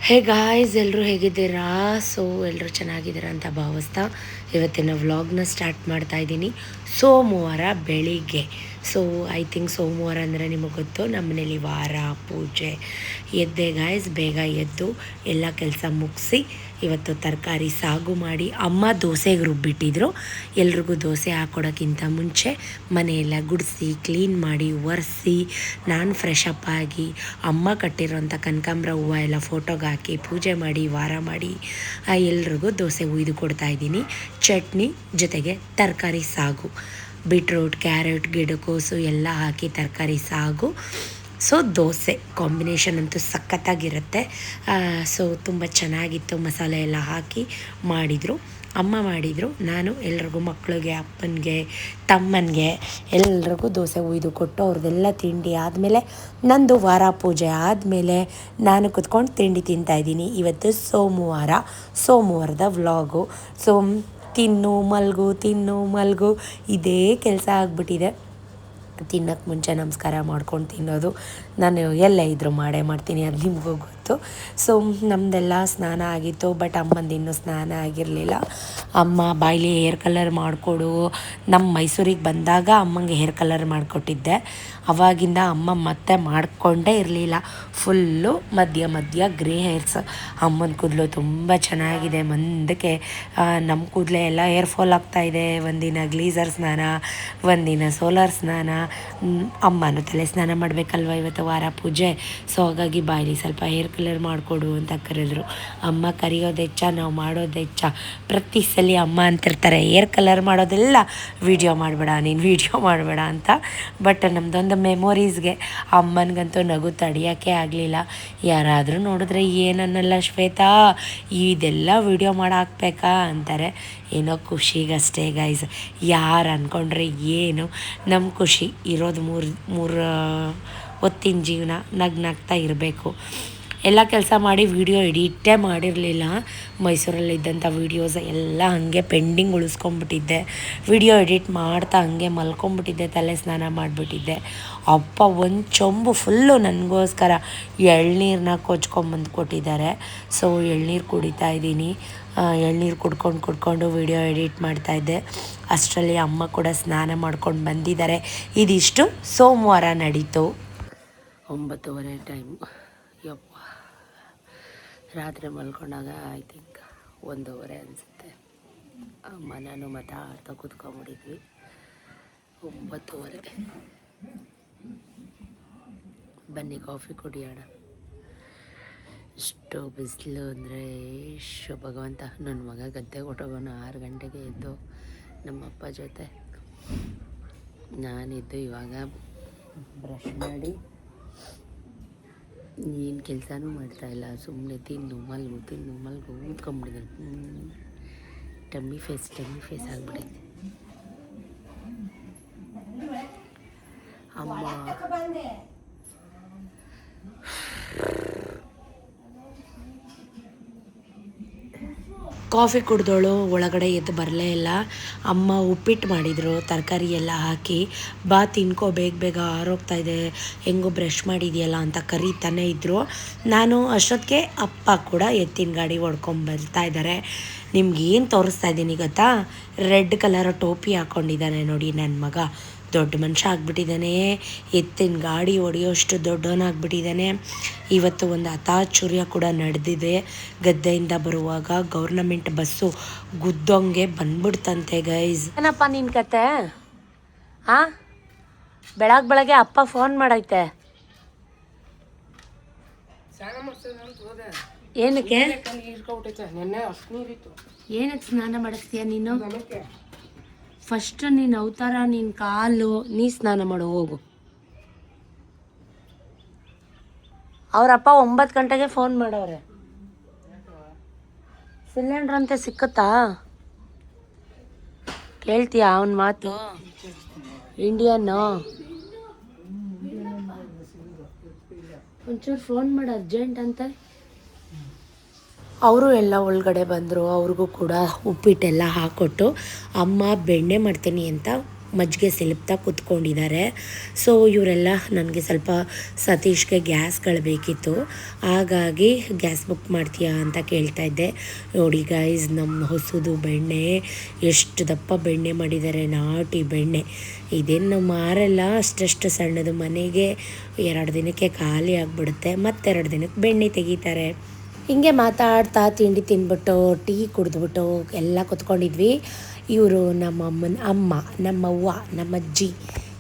Hey guys, ಎಲ್ಲರೂ ಹೇಗಿದ್ದೀರಾ? So ಎಲ್ಲರೂ ಚೆನ್ನಾಗಿದ್ದೀರಾ ಅಂತ ಭಾವಿಸ್ತಾ ಇವತ್ತಿನ ವ್ಲಾಗ್ನ ಸ್ಟಾರ್ಟ್ ಮಾಡ್ತಾ ಇದ್ದೀನಿ. ಸೋಮವಾರ ಬೆಳಿಗ್ಗೆ. ಸೊ ಐ ಥಿಂಕ್ ಸೋಮವಾರ ಅಂದರೆ ನಿಮಗೆ ಗೊತ್ತು, ನಮ್ಮ ಮನೇಲಿ ವಾರ ಪೂಜೆ. ಎದ್ದೆ ಗಾಯ್ಸ್, ಬೇಗ ಎದ್ದು ಎಲ್ಲ ಕೆಲಸ ಮುಗಿಸಿ ಇವತ್ತು ತರಕಾರಿ ಸಾಗು ಮಾಡಿ ಅಮ್ಮ ದೋಸೆಗೆ ರುಬ್ಬಿಟ್ಟಿದ್ರು. ಎಲ್ರಿಗೂ ದೋಸೆ ಹಾಕ್ಕೊಡೋಕ್ಕಿಂತ ಮುಂಚೆ ಮನೆಯೆಲ್ಲ ಗುಡಿಸಿ ಕ್ಲೀನ್ ಮಾಡಿ ಒರೆಸಿ ನಾನು ಫ್ರೆಶ್ ಅಪ್ ಆಗಿ ಅಮ್ಮ ಕಟ್ಟಿರೋಂಥ ಕನಕಾಂಬರ ಹೂವು ಎಲ್ಲ ಫೋಟೋಗೆ ಹಾಕಿ ಪೂಜೆ ಮಾಡಿ ವಾರ ಮಾಡಿ ಎಲ್ರಿಗೂ ದೋಸೆ ಹುಯ್ದು ಕೊಡ್ತಾಯಿದ್ದೀನಿ. ಚಟ್ನಿ ಜೊತೆಗೆ ತರಕಾರಿ ಸಾಗು, ಬೀಟ್ರೂಟ್ ಕ್ಯಾರೆಟ್ ಗಿಡಕೋಸು ಎಲ್ಲ ಹಾಕಿ ತರಕಾರಿ ಸಾಗು. ಸೊ ದೋಸೆ ಕಾಂಬಿನೇಷನ್ ಅಂತೂ ಸಖತ್ತಾಗಿರುತ್ತೆ. ಸೊ ತುಂಬ ಚೆನ್ನಾಗಿತ್ತು, ಮಸಾಲೆ ಎಲ್ಲ ಹಾಕಿ ಮಾಡಿದರು, ಅಮ್ಮ ಮಾಡಿದರು. ನಾನು ಎಲ್ರಿಗೂ ಮಕ್ಕಳಿಗೆ ಅಪ್ಪನಿಗೆ ತಮ್ಮನಿಗೆ ಎಲ್ರಿಗೂ ದೋಸೆ ಹುಯ್ದು ಕೊಟ್ಟು ಅವ್ರದ್ದೆಲ್ಲ ತಿಂಡಿ ಆದಮೇಲೆ ನಂದು ವಾರ ಪೂಜೆ ಆದಮೇಲೆ ನಾನು ಕುತ್ಕೊಂಡು ತಿಂಡಿ ತಿಂತಾಯಿದ್ದೀನಿ. ಇವತ್ತು ಸೋಮವಾರದ ವ್ಲಾಗು. ಸೊ ತಿನ್ನು ಮಲಗು ಇದೇ ಕೆಲಸ ಆಗಿಬಿಟ್ಟಿದೆ. ತಿನ್ನೋಕ್ಕೆ ಮುಂಚೆ ನಮಸ್ಕಾರ ಮಾಡ್ಕೊಂಡು ತಿನ್ನೋದು ನಾನು ಎಲ್ಲೇ ಇದ್ದರೂ ಮಾಡೇ ಮಾಡ್ತೀನಿ, ಅದು ನಿಮಗೂ ಗೊತ್ತು. ಸೊ ನಮ್ಮದೆಲ್ಲ ಸ್ನಾನ ಆಗಿತ್ತು, ಬಟ್ ಅಮ್ಮಂದು ಇನ್ನೂ ಸ್ನಾನ ಆಗಿರಲಿಲ್ಲ. ಅಮ್ಮ ಬಾಯ್ಲಿ ಹೇರ್ ಕಲರ್ ಮಾಡಿಕೊಡು, ನಮ್ಮ ಮೈಸೂರಿಗೆ ಬಂದಾಗ ಅಮ್ಮಂಗೆ ಹೇರ್ ಕಲರ್ ಮಾಡಿಕೊಟ್ಟಿದ್ದೆ. ಅವಾಗಿಂದ ಅಮ್ಮ ಮತ್ತೆ ಮಾಡಿಕೊಂಡೇ ಇರಲಿಲ್ಲ. ಫುಲ್ಲು ಮಧ್ಯ ಗ್ರೇ ಹೇರ್ಸ್. ಅಮ್ಮನ ಕೂದಲು ತುಂಬ ಚೆನ್ನಾಗಿದೆ, ಮಂದಕ್ಕೆ. ನಮ್ಮ ಕೂದಲೇ ಎಲ್ಲ ಹೇರ್ ಫಾಲ್ ಆಗ್ತಾಯಿದೆ. ಒಂದಿನ ಗ್ಲೀಸರ್ ಸ್ನಾನ, ಒಂದಿನ ಸೋಲಾರ್ ಸ್ನಾನ. ಅಮ್ಮನೂ ತಲೆ ಸ್ನಾನ ಮಾಡಬೇಕಲ್ವ ಇವತ್ತು ವಾರ ಪೂಜೆ. ಸೊ ಹಾಗಾಗಿ ಬಾಯಲ್ಲಿ ಸ್ವಲ್ಪ ಹೇರ್ ಕಲರ್ ಮಾಡಿಕೊಡು ಅಂತ ಕರೆದ್ರು. ಅಮ್ಮ ಕರೆಯೋದು ಹೆಚ್ಚ, ನಾವು ಮಾಡೋದು ಹೆಚ್ಚ. ಪ್ರತಿ ಸಲ ಅಮ್ಮ ಅಂತಿರ್ತಾರೆ ಹೇರ್ ಕಲರ್ ಮಾಡೋದೆಲ್ಲ ವೀಡಿಯೋ ಮಾಡಬೇಡ ಅಂತ. ಬಟ್ ನಮ್ಮದೊಂದು ಮೆಮೊರೀಸ್ಗೆ. ಅಮ್ಮನಿಗಂತೂ ನಗು ತಡೆಯೋಕ್ಕೆ ಆಗಲಿಲ್ಲ. ಯಾರಾದರೂ ನೋಡಿದ್ರೆ ಏನನ್ನಲ್ಲ ಶ್ವೇತಾ, ಇದೆಲ್ಲ ವೀಡಿಯೋ ಮಾಡಿ ಹಾಕ್ಬೇಕಾ ಅಂತಾರೆ. ಏನೋ ಖುಷಿಗಷ್ಟೇ ಗೈಸ್, ಯಾರು ಅಂದ್ಕೊಂಡ್ರೆ ಏನು. ನಮ್ಮ ಖುಷಿ ಇರೋದು ಮೂರು ಹೊತ್ತಿನ ಜೀವನ, ನಗ್ನಾಗ್ತಾ ಇರಬೇಕು. ಎಲ್ಲ ಕೆಲಸ ಮಾಡಿ ವೀಡಿಯೋ ಎಡಿಟೇ ಮಾಡಿರಲಿಲ್ಲ. ಮೈಸೂರಲ್ಲಿದ್ದಂಥ ವೀಡಿಯೋಸ್ ಎಲ್ಲ ಹಾಗೆ ಪೆಂಡಿಂಗ್ ಉಳಿಸ್ಕೊಂಬಿಟ್ಟಿದ್ದೆ. ವೀಡಿಯೋ ಎಡಿಟ್ ಮಾಡ್ತಾ ಹಾಗೆ ಮಲ್ಕೊಂಬಿಟ್ಟಿದ್ದೆ, ತಲೆ ಸ್ನಾನ ಮಾಡಿಬಿಟ್ಟಿದ್ದೆ. ಅಪ್ಪ ಒಂದು ಚೊಂಬು ಫುಲ್ಲು ನನಗೋಸ್ಕರ ಎಳ್ನೀರನ್ನ ಕೊಚ್ಕೊಂಬಂದು ಕೊಟ್ಟಿದ್ದಾರೆ. ಸೊ ಎಳ್ನೀರು ಕುಡಿತಾ ಇದ್ದೀನಿ. ಎಳ್ನೀರು ಕುಡ್ಕೊಂಡು ವೀಡಿಯೋ ಎಡಿಟ್ ಮಾಡ್ತಾಯಿದ್ದೆ. ಅಷ್ಟರಲ್ಲಿ ಅಮ್ಮ ಕೂಡ ಸ್ನಾನ ಮಾಡ್ಕೊಂಡು ಬಂದಿದ್ದಾರೆ. ಇದಿಷ್ಟು ಸೋಮವಾರ ನಡೀತು. 9:30 ಟೈಮು. ಯಪ್ಪ, ರಾತ್ರಿ ಮಲ್ಕೊಂಡಾಗ ಐ ಥಿಂಕ್ 1:30 ಅನಿಸುತ್ತೆ. ಅಮ್ಮ ನಾನು ಮಾತಾಡ್ತಾ ಕೂತ್ಕೊಂಡ್ಬಿಟ್ಟಿದ್ವಿ. 9:30. ಬನ್ನಿ ಕಾಫಿ ಕುಡಿಯೋಣ. ಇಷ್ಟು ಬಿಸಿಲು ಅಂದರೆ ಭಗವಂತ. ನನ್ನ ಮಗ ಗದ್ದೆಗೆ ಹೊಟ್ಟೋಗೋನು 6 ಗಂಟೆಗೆ ಎದ್ದು ನಮ್ಮಪ್ಪ ಜೊತೆ. ನಾನಿದ್ದು ಇವಾಗ ಬ್ರಷ್ ಮಾಡಿ ಏನು ಕೆಲಸನೂ ಮಾಡ್ತಾಯಿಲ್ಲ, ಸುಮ್ಮನೆ ತಿನ್ನು ಮಲ್ಗು ಊದ್ಕೊಂಬಿಟ್ಟಿದ್ದೀನಿ. ಟಮ್ಮಿ ಫೇಸ್ ಆಗಿಬಿಟ್ಟಿದೆ. ಅಮ್ಮ ಕಾಫಿ ಕುಡ್ದೋಳು ಒಳಗಡೆ ಎದ್ದು ಬರಲೇ ಇಲ್ಲ. ಅಮ್ಮ ಉಪ್ಪಿಟ್ಟು ಮಾಡಿದರು, ತರಕಾರಿ ಎಲ್ಲ ಹಾಕಿ. ಬಾ ತಿನ್ಕೋ, ಬೇಗ ಆರೋಗ್ತಾಯಿದೆ, ಹೆಂಗೋ ಬ್ರಷ್ ಮಾಡಿದೆಯಲ್ಲ ಅಂತ ಕರೀತಾನೆ ಇದ್ದರು. ನಾನು ಅಷ್ಟೊತ್ತಿಗೆ ಅಪ್ಪ ಕೂಡ ಎತ್ತಿನ ಗಾಡಿ ಹೊಡ್ಕೊಂಬರ್ತಾ ಇದ್ದಾರೆ. ನಿಮ್ಗೇನು ತೋರಿಸ್ತಾ ಇದ್ದೀನಿ ಗೊತ್ತಾ? ರೆಡ್ ಕಲರ್ ಟೋಪಿ ಹಾಕ್ಕೊಂಡಿದ್ದಾನೆ ನೋಡಿ ನನ್ನ ಮಗ. ದೊಡ್ಡ ಮನುಷ್ಯ ಆಗಿಬಿಟ್ಟಿದ್ದಾನೆ, ಎತ್ತಿನ ಗಾಡಿ ಹೊಡೆಯೋಷ್ಟು ದೊಡ್ಡವನಾಗ್ಬಿಟ್ಟಿದ್ದಾನೆ. ಇವತ್ತು ಒಂದು ಹತಾಚುರ್ಯ ಕೂಡ ನಡೆದಿದೆ. ಗದ್ದೆಯಿಂದ ಬರುವಾಗ ಗೌರ್ನಮೆಂಟ್ ಬಸ್ಸು ಗುದ್ದೋಂಗೆ ಬಂದ್ಬಿಡ್ತಂತೆ ಗೈಸ್. ಏನಪ್ಪ ನಿನ್ನ ಕತೆ? ಬೆಳಗ್ಗೆ ಅಪ್ಪ ಫೋನ್ ಮಾಡೈತೆ. ಏನಕ್ಕೆ ಸ್ನಾನ ಮಾಡಿಸ್ತೀಯ ನೀನು? ಫಸ್ಟ್ ನೀನು ಅವತಾರ, ನಿನ್ನ ಕಾಲು ನೀ ಸ್ನಾನ ಮಾಡೋ ಹೋಗು. ಅವರಪ್ಪ 9 ಗಂಟೆಗೆ ಫೋನ್ ಮಾಡವ್ರೆ. ಸಿಲಿಂಡ್ರ್ ಅಂತ ಸಿಕ್ಕತ್ತಾ? ಕೇಳ್ತೀಯ ಅವನ ಮಾತು? ಇಂಡಿಯನ್ನು ಒಂಚೂರು ಫೋನ್ ಮಾಡು ಅರ್ಜೆಂಟ್ ಅಂತ. ಅವರು ಎಲ್ಲ ಒಳಗಡೆ ಬಂದರು. ಅವ್ರಿಗೂ ಕೂಡ ಉಪ್ಪಿಟ್ಟೆಲ್ಲ ಹಾಕ್ಕೊಟ್ಟು ಅಮ್ಮ ಬೆಣ್ಣೆ ಮಾಡ್ತೀನಿ ಅಂತ ಮಜ್ಜಿಗೆ ಸಿಲುಪ್ತಾ ಕೂತ್ಕೊಂಡಿದ್ದಾರೆ. ಸೊ ಇವರೆಲ್ಲ ನನಗೆ ಸ್ವಲ್ಪ ಸತೀಶ್ಗೆ ಗ್ಯಾಸ್ಗಳು ಬೇಕಿತ್ತು, ಹಾಗಾಗಿ ಗ್ಯಾಸ್ ಬುಕ್ ಮಾಡ್ತೀಯಾ ಅಂತ ಕೇಳ್ತಾ ಇದ್ದೆ. ನೋಡಿ ಗೈಸ್, ನಮ್ಮ ಹೊಸದು ಬೆಣ್ಣೆ ಎಷ್ಟು ದಪ್ಪ ಬೆಣ್ಣೆ ಮಾಡಿದ್ದಾರೆ, ನಾಟಿ ಬೆಣ್ಣೆ. ಇದೇನು ಮಾರಲ್ಲ, ಅಷ್ಟಷ್ಟು ಸಣ್ಣದು, ಮನೆಗೆ 2 ದಿನಕ್ಕೆ ಖಾಲಿ ಆಗಿಬಿಡುತ್ತೆ, ಮತ್ತೆರಡು ದಿನಕ್ಕೆ ಬೆಣ್ಣೆ ತೆಗಿತಾರೆ. ಹಿಂಗೆ ಮಾತಾಡ್ತಾ ತಿಂಡಿ ತಿಂದ್ಬಿಟ್ಟು ಟೀ ಕುಡಿದ್ಬಿಟ್ಟು ಎಲ್ಲ ಕೂತ್ಕೊಂಡಿದ್ವಿ. ಇವರು ನಮ್ಮ ಅಮ್ಮನ ಅಮ್ಮ, ನಮ್ಮವ್ವ, ನಮ್ಮಜ್ಜಿ.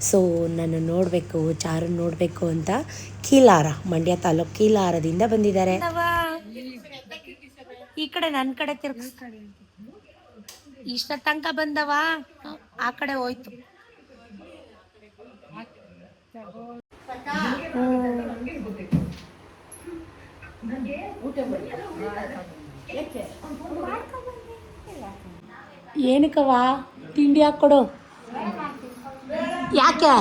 ಸೊ ನಾನು ನೋಡಬೇಕು, ಚಾರು ನೋಡಬೇಕು ಅಂತ ಕೀಲಾರ, ಮಂಡ್ಯ ತಾಲೂಕು ಕೀಲಾರದಿಂದ ಬಂದಿದ್ದಾರೆ. ಈ ಕಡೆ ನನ್ನ ಕಡೆ ತಿರ್ಗಿಸ್, ಇಷ್ಟ ತನಕ ಬಂದವ, ಆ ಕಡೆ ಹೋಯ್ತು. ಏನಕ್ಕವ ತಿಂಡಿ ಹಾಕ್ಕೊಡು. ಯಾಕೆ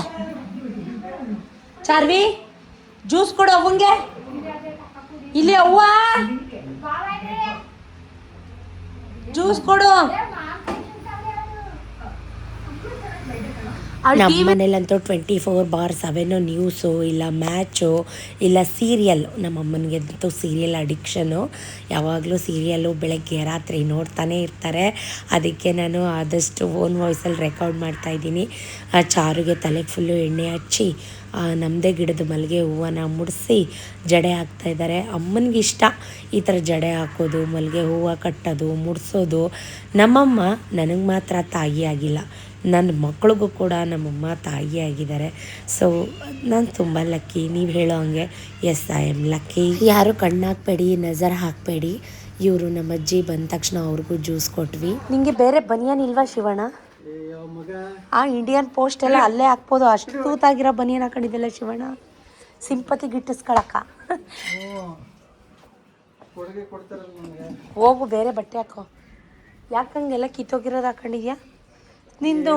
ಚಾರ್ವಿ ಜ್ಯೂಸ್ ಕೊಡು ಅವಂಗೆ. ಇಲ್ಲಿ ಅವ್ವ ಜ್ಯೂಸ್ ಕೊಡು. ನಮ್ಮ ಮನೇಲಂತೂ 24/7 ನ್ಯೂಸು, ಇಲ್ಲ ಮ್ಯಾಚು, ಇಲ್ಲ ಸೀರಿಯಲ್. ನಮ್ಮಮ್ಮನಿಗಂತೂ ಸೀರಿಯಲ್ ಅಡಿಕ್ಷನು. ಯಾವಾಗಲೂ ಸೀರಿಯಲ್ಲು ಬೆಳಗ್ಗೆ ರಾತ್ರಿ ನೋಡ್ತಾನೆ ಇರ್ತಾರೆ. ಅದಕ್ಕೆ ನಾನು ಆದಷ್ಟು ಓನ್ ವಾಯ್ಸಲ್ಲಿ ರೆಕಾರ್ಡ್ ಮಾಡ್ತಾಯಿದ್ದೀನಿ. ಚಾರುಗೆ ತಲೆಗೆ ಫುಲ್ಲು ಎಣ್ಣೆ ಹಚ್ಚಿ ನಮ್ಮದೇ ಗಿಡದ ಮಲ್ಲಿಗೆ ಹೂವನ್ನ ಮುಡಿಸಿ ಜಡೆ ಹಾಕ್ತಾಯಿದ್ದಾರೆ. ಅಮ್ಮನಿಗಿಷ್ಟ ಈ ಥರ ಜಡೆ ಹಾಕೋದು, ಮಲ್ಲಿಗೆ ಹೂವು ಕಟ್ಟೋದು, ಮುಡಿಸೋದು. ನಮ್ಮಮ್ಮ ನನಗೆ ಮಾತ್ರ ತಾಯಿ ಆಗಿಲ್ಲ, ನನ್ನ ಮಕ್ಳಿಗೂ ಕೂಡ ನಮ್ಮಮ್ಮ ತಾಯಿ ಆಗಿದ್ದಾರೆ. ಸೊ ನಾನು ತುಂಬ ಲಕ್ಕಿ. ನೀವು ಹೇಳೋ ಹಂಗೆ ಎಸ್, ಐ ಆಮ್ ಲಕ್ಕಿ. ಯಾರು ಕಣ್ಣಾಕಬೇಡಿ, ನಜರ್ ಹಾಕಬೇಡಿ. ಇವರು ನಮ್ಮ ಅಜ್ಜಿ ಬಂದ ತಕ್ಷಣ ಅವ್ರಿಗೂ ಜ್ಯೂಸ್ ಕೊಟ್ವಿ. ನಿಮಗೆ ಬೇರೆ ಬನಿಯನ್ ಇಲ್ವಾ ಶಿವಣ್ಣ? ಆ ಇಂಡಿಯನ್ ಪೋಸ್ಟ್ ಎಲ್ಲ ಅಲ್ಲೇ ಹಾಕ್ಬೋದು, ಅಷ್ಟು ತೂತಾಗಿರೋ ಬನಿಯನ್ ಹಾಕೊಂಡಿದ್ದೆಲ್ಲ ಶಿವಣ್ಣ, ಸಿಂಪತಿ ಗಿಟ್ಟಿಸ್ಕೊಳಕ್ಕ. ಹೋಗು ಬೇರೆ ಬಟ್ಟೆ ಹಾಕೋ. ಯಾಕಂಗೆಲ್ಲ ಕಿತ್ತೋಗಿರೋದು ಹಾಕೊಂಡಿದ್ಯಾ? ನಿಂದು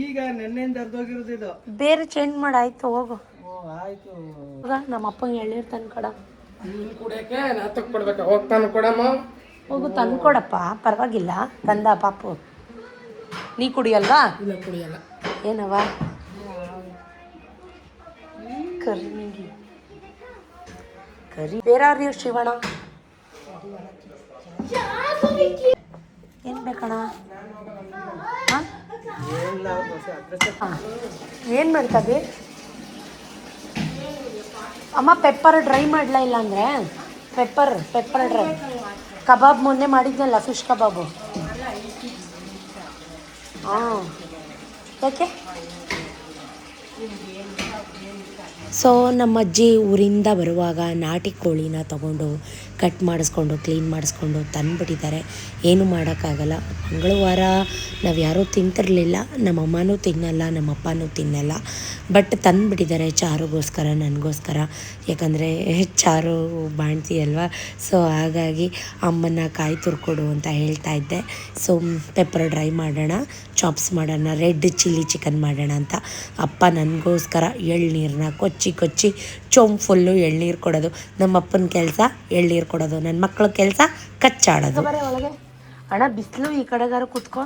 ಈಗ ನೆನ್ನೆಯಿಂದ ಅರ್ಧೋಗಿರೋದು, ಬೇರೆ ಚೇಂಜ್ ಮಾಡಾಯ್ತು. ಹೋಗು. ನಮ್ಮ ಅಪ್ಪಂಗೆ ಎಳ್ನೀರು ತಂದ್ಕೊಡ. ಹೋಗು ತಂದ್ಕೊಡಪ್ಪ, ಪರವಾಗಿಲ್ಲ. ತಂದ ಪಾಪು, ನೀ ಕುಡಿಯಲ್ವಾ? ಕುಡಿಯಲ್ಲ. ಏನವ ಕರಿ ನಿಂಗೆ ಕರಿ. ಬೇರೆ ಶಿವಣ್ಣ ಏನು ಬೇಕಣ್ಣ? ಏನು ಮಾಡ್ತದೆ ಅಮ್ಮ? ಪೆಪ್ಪರ್ ಡ್ರೈ ಮಾಡಲ, ಇಲ್ಲ ಅಂದರೆ ಪೆಪ್ಪರ್ ಡ್ರೈ. ಕಬಾಬ್ ಮೊನ್ನೆ ಮಾಡಿದ್ನಲ್ಲ, ಫಿಶ್ ಕಬಾಬು. ಹಾಂ, ಯಾಕೆ? ಸೊ ನಮ್ಮ ಅಜ್ಜಿ ಊರಿಂದ ಬರುವಾಗ ನಾಟಿ ಕೋಳಿನ ತೊಗೊಂಡು ಕಟ್ ಮಾಡಿಸ್ಕೊಂಡು ಕ್ಲೀನ್ ಮಾಡಿಸ್ಕೊಂಡು ತಂದುಬಿಟ್ಟಿದ್ದಾರೆ. ಏನು ಮಾಡೋಕ್ಕಾಗಲ್ಲ. ಮಂಗಳವಾರ ನಾವು ಯಾರೂ ತಿಂತಿರಲಿಲ್ಲ, ನಮ್ಮಮ್ಮನೂ ತಿನ್ನಲ್ಲ, ನಮ್ಮಪ್ಪನೂ ತಿನ್ನಲ್ಲ. ಬಟ್ ತಂದುಬಿಟ್ಟಿದ್ದಾರೆ ಚಾರುಗೋಸ್ಕರ, ನನಗೋಸ್ಕರ. ಯಾಕಂದರೆ ಚಾರು ಬಾಣ್ತಿ ಅಲ್ವಾ. ಸೊ ಹಾಗಾಗಿ ಅಮ್ಮನ ಕಾಯಿ ತುರ್ಕೊಡು ಅಂತ ಹೇಳ್ತಾ ಇದ್ದೆ. ಸೊ ಪೆಪ್ಪರ್ ಡ್ರೈ ಮಾಡೋಣ, ಚಾಪ್ಸ್ ಮಾಡೋಣ, ರೆಡ್ ಚಿಲ್ಲಿ ಚಿಕನ್ ಮಾಡೋಣ ಅಂತ. ಅಪ್ಪ ನನಗೋಸ್ಕರ ಎಳ್ನೀರನ್ನ ಕೊಚ್ಚಿ ಫುಲ್ಲು ಎಳ್ನೀರು ಕೊಡೋದು. ನಮ್ಮಪ್ಪನ ಕೆಲಸ ಎಳ್ನೀರು ಕೊಡೋದು, ನನ್ನ ಮಕ್ಕಳ ಕೆಲಸ ಕಚ್ಚಾಡೋದು. ಬರೇ ಒಳಗೆ ಅಣ್ಣ, ಬಿಸಿಲು ಈ ಕಡೆಗಾರು ಕೂತ್ಕೋ.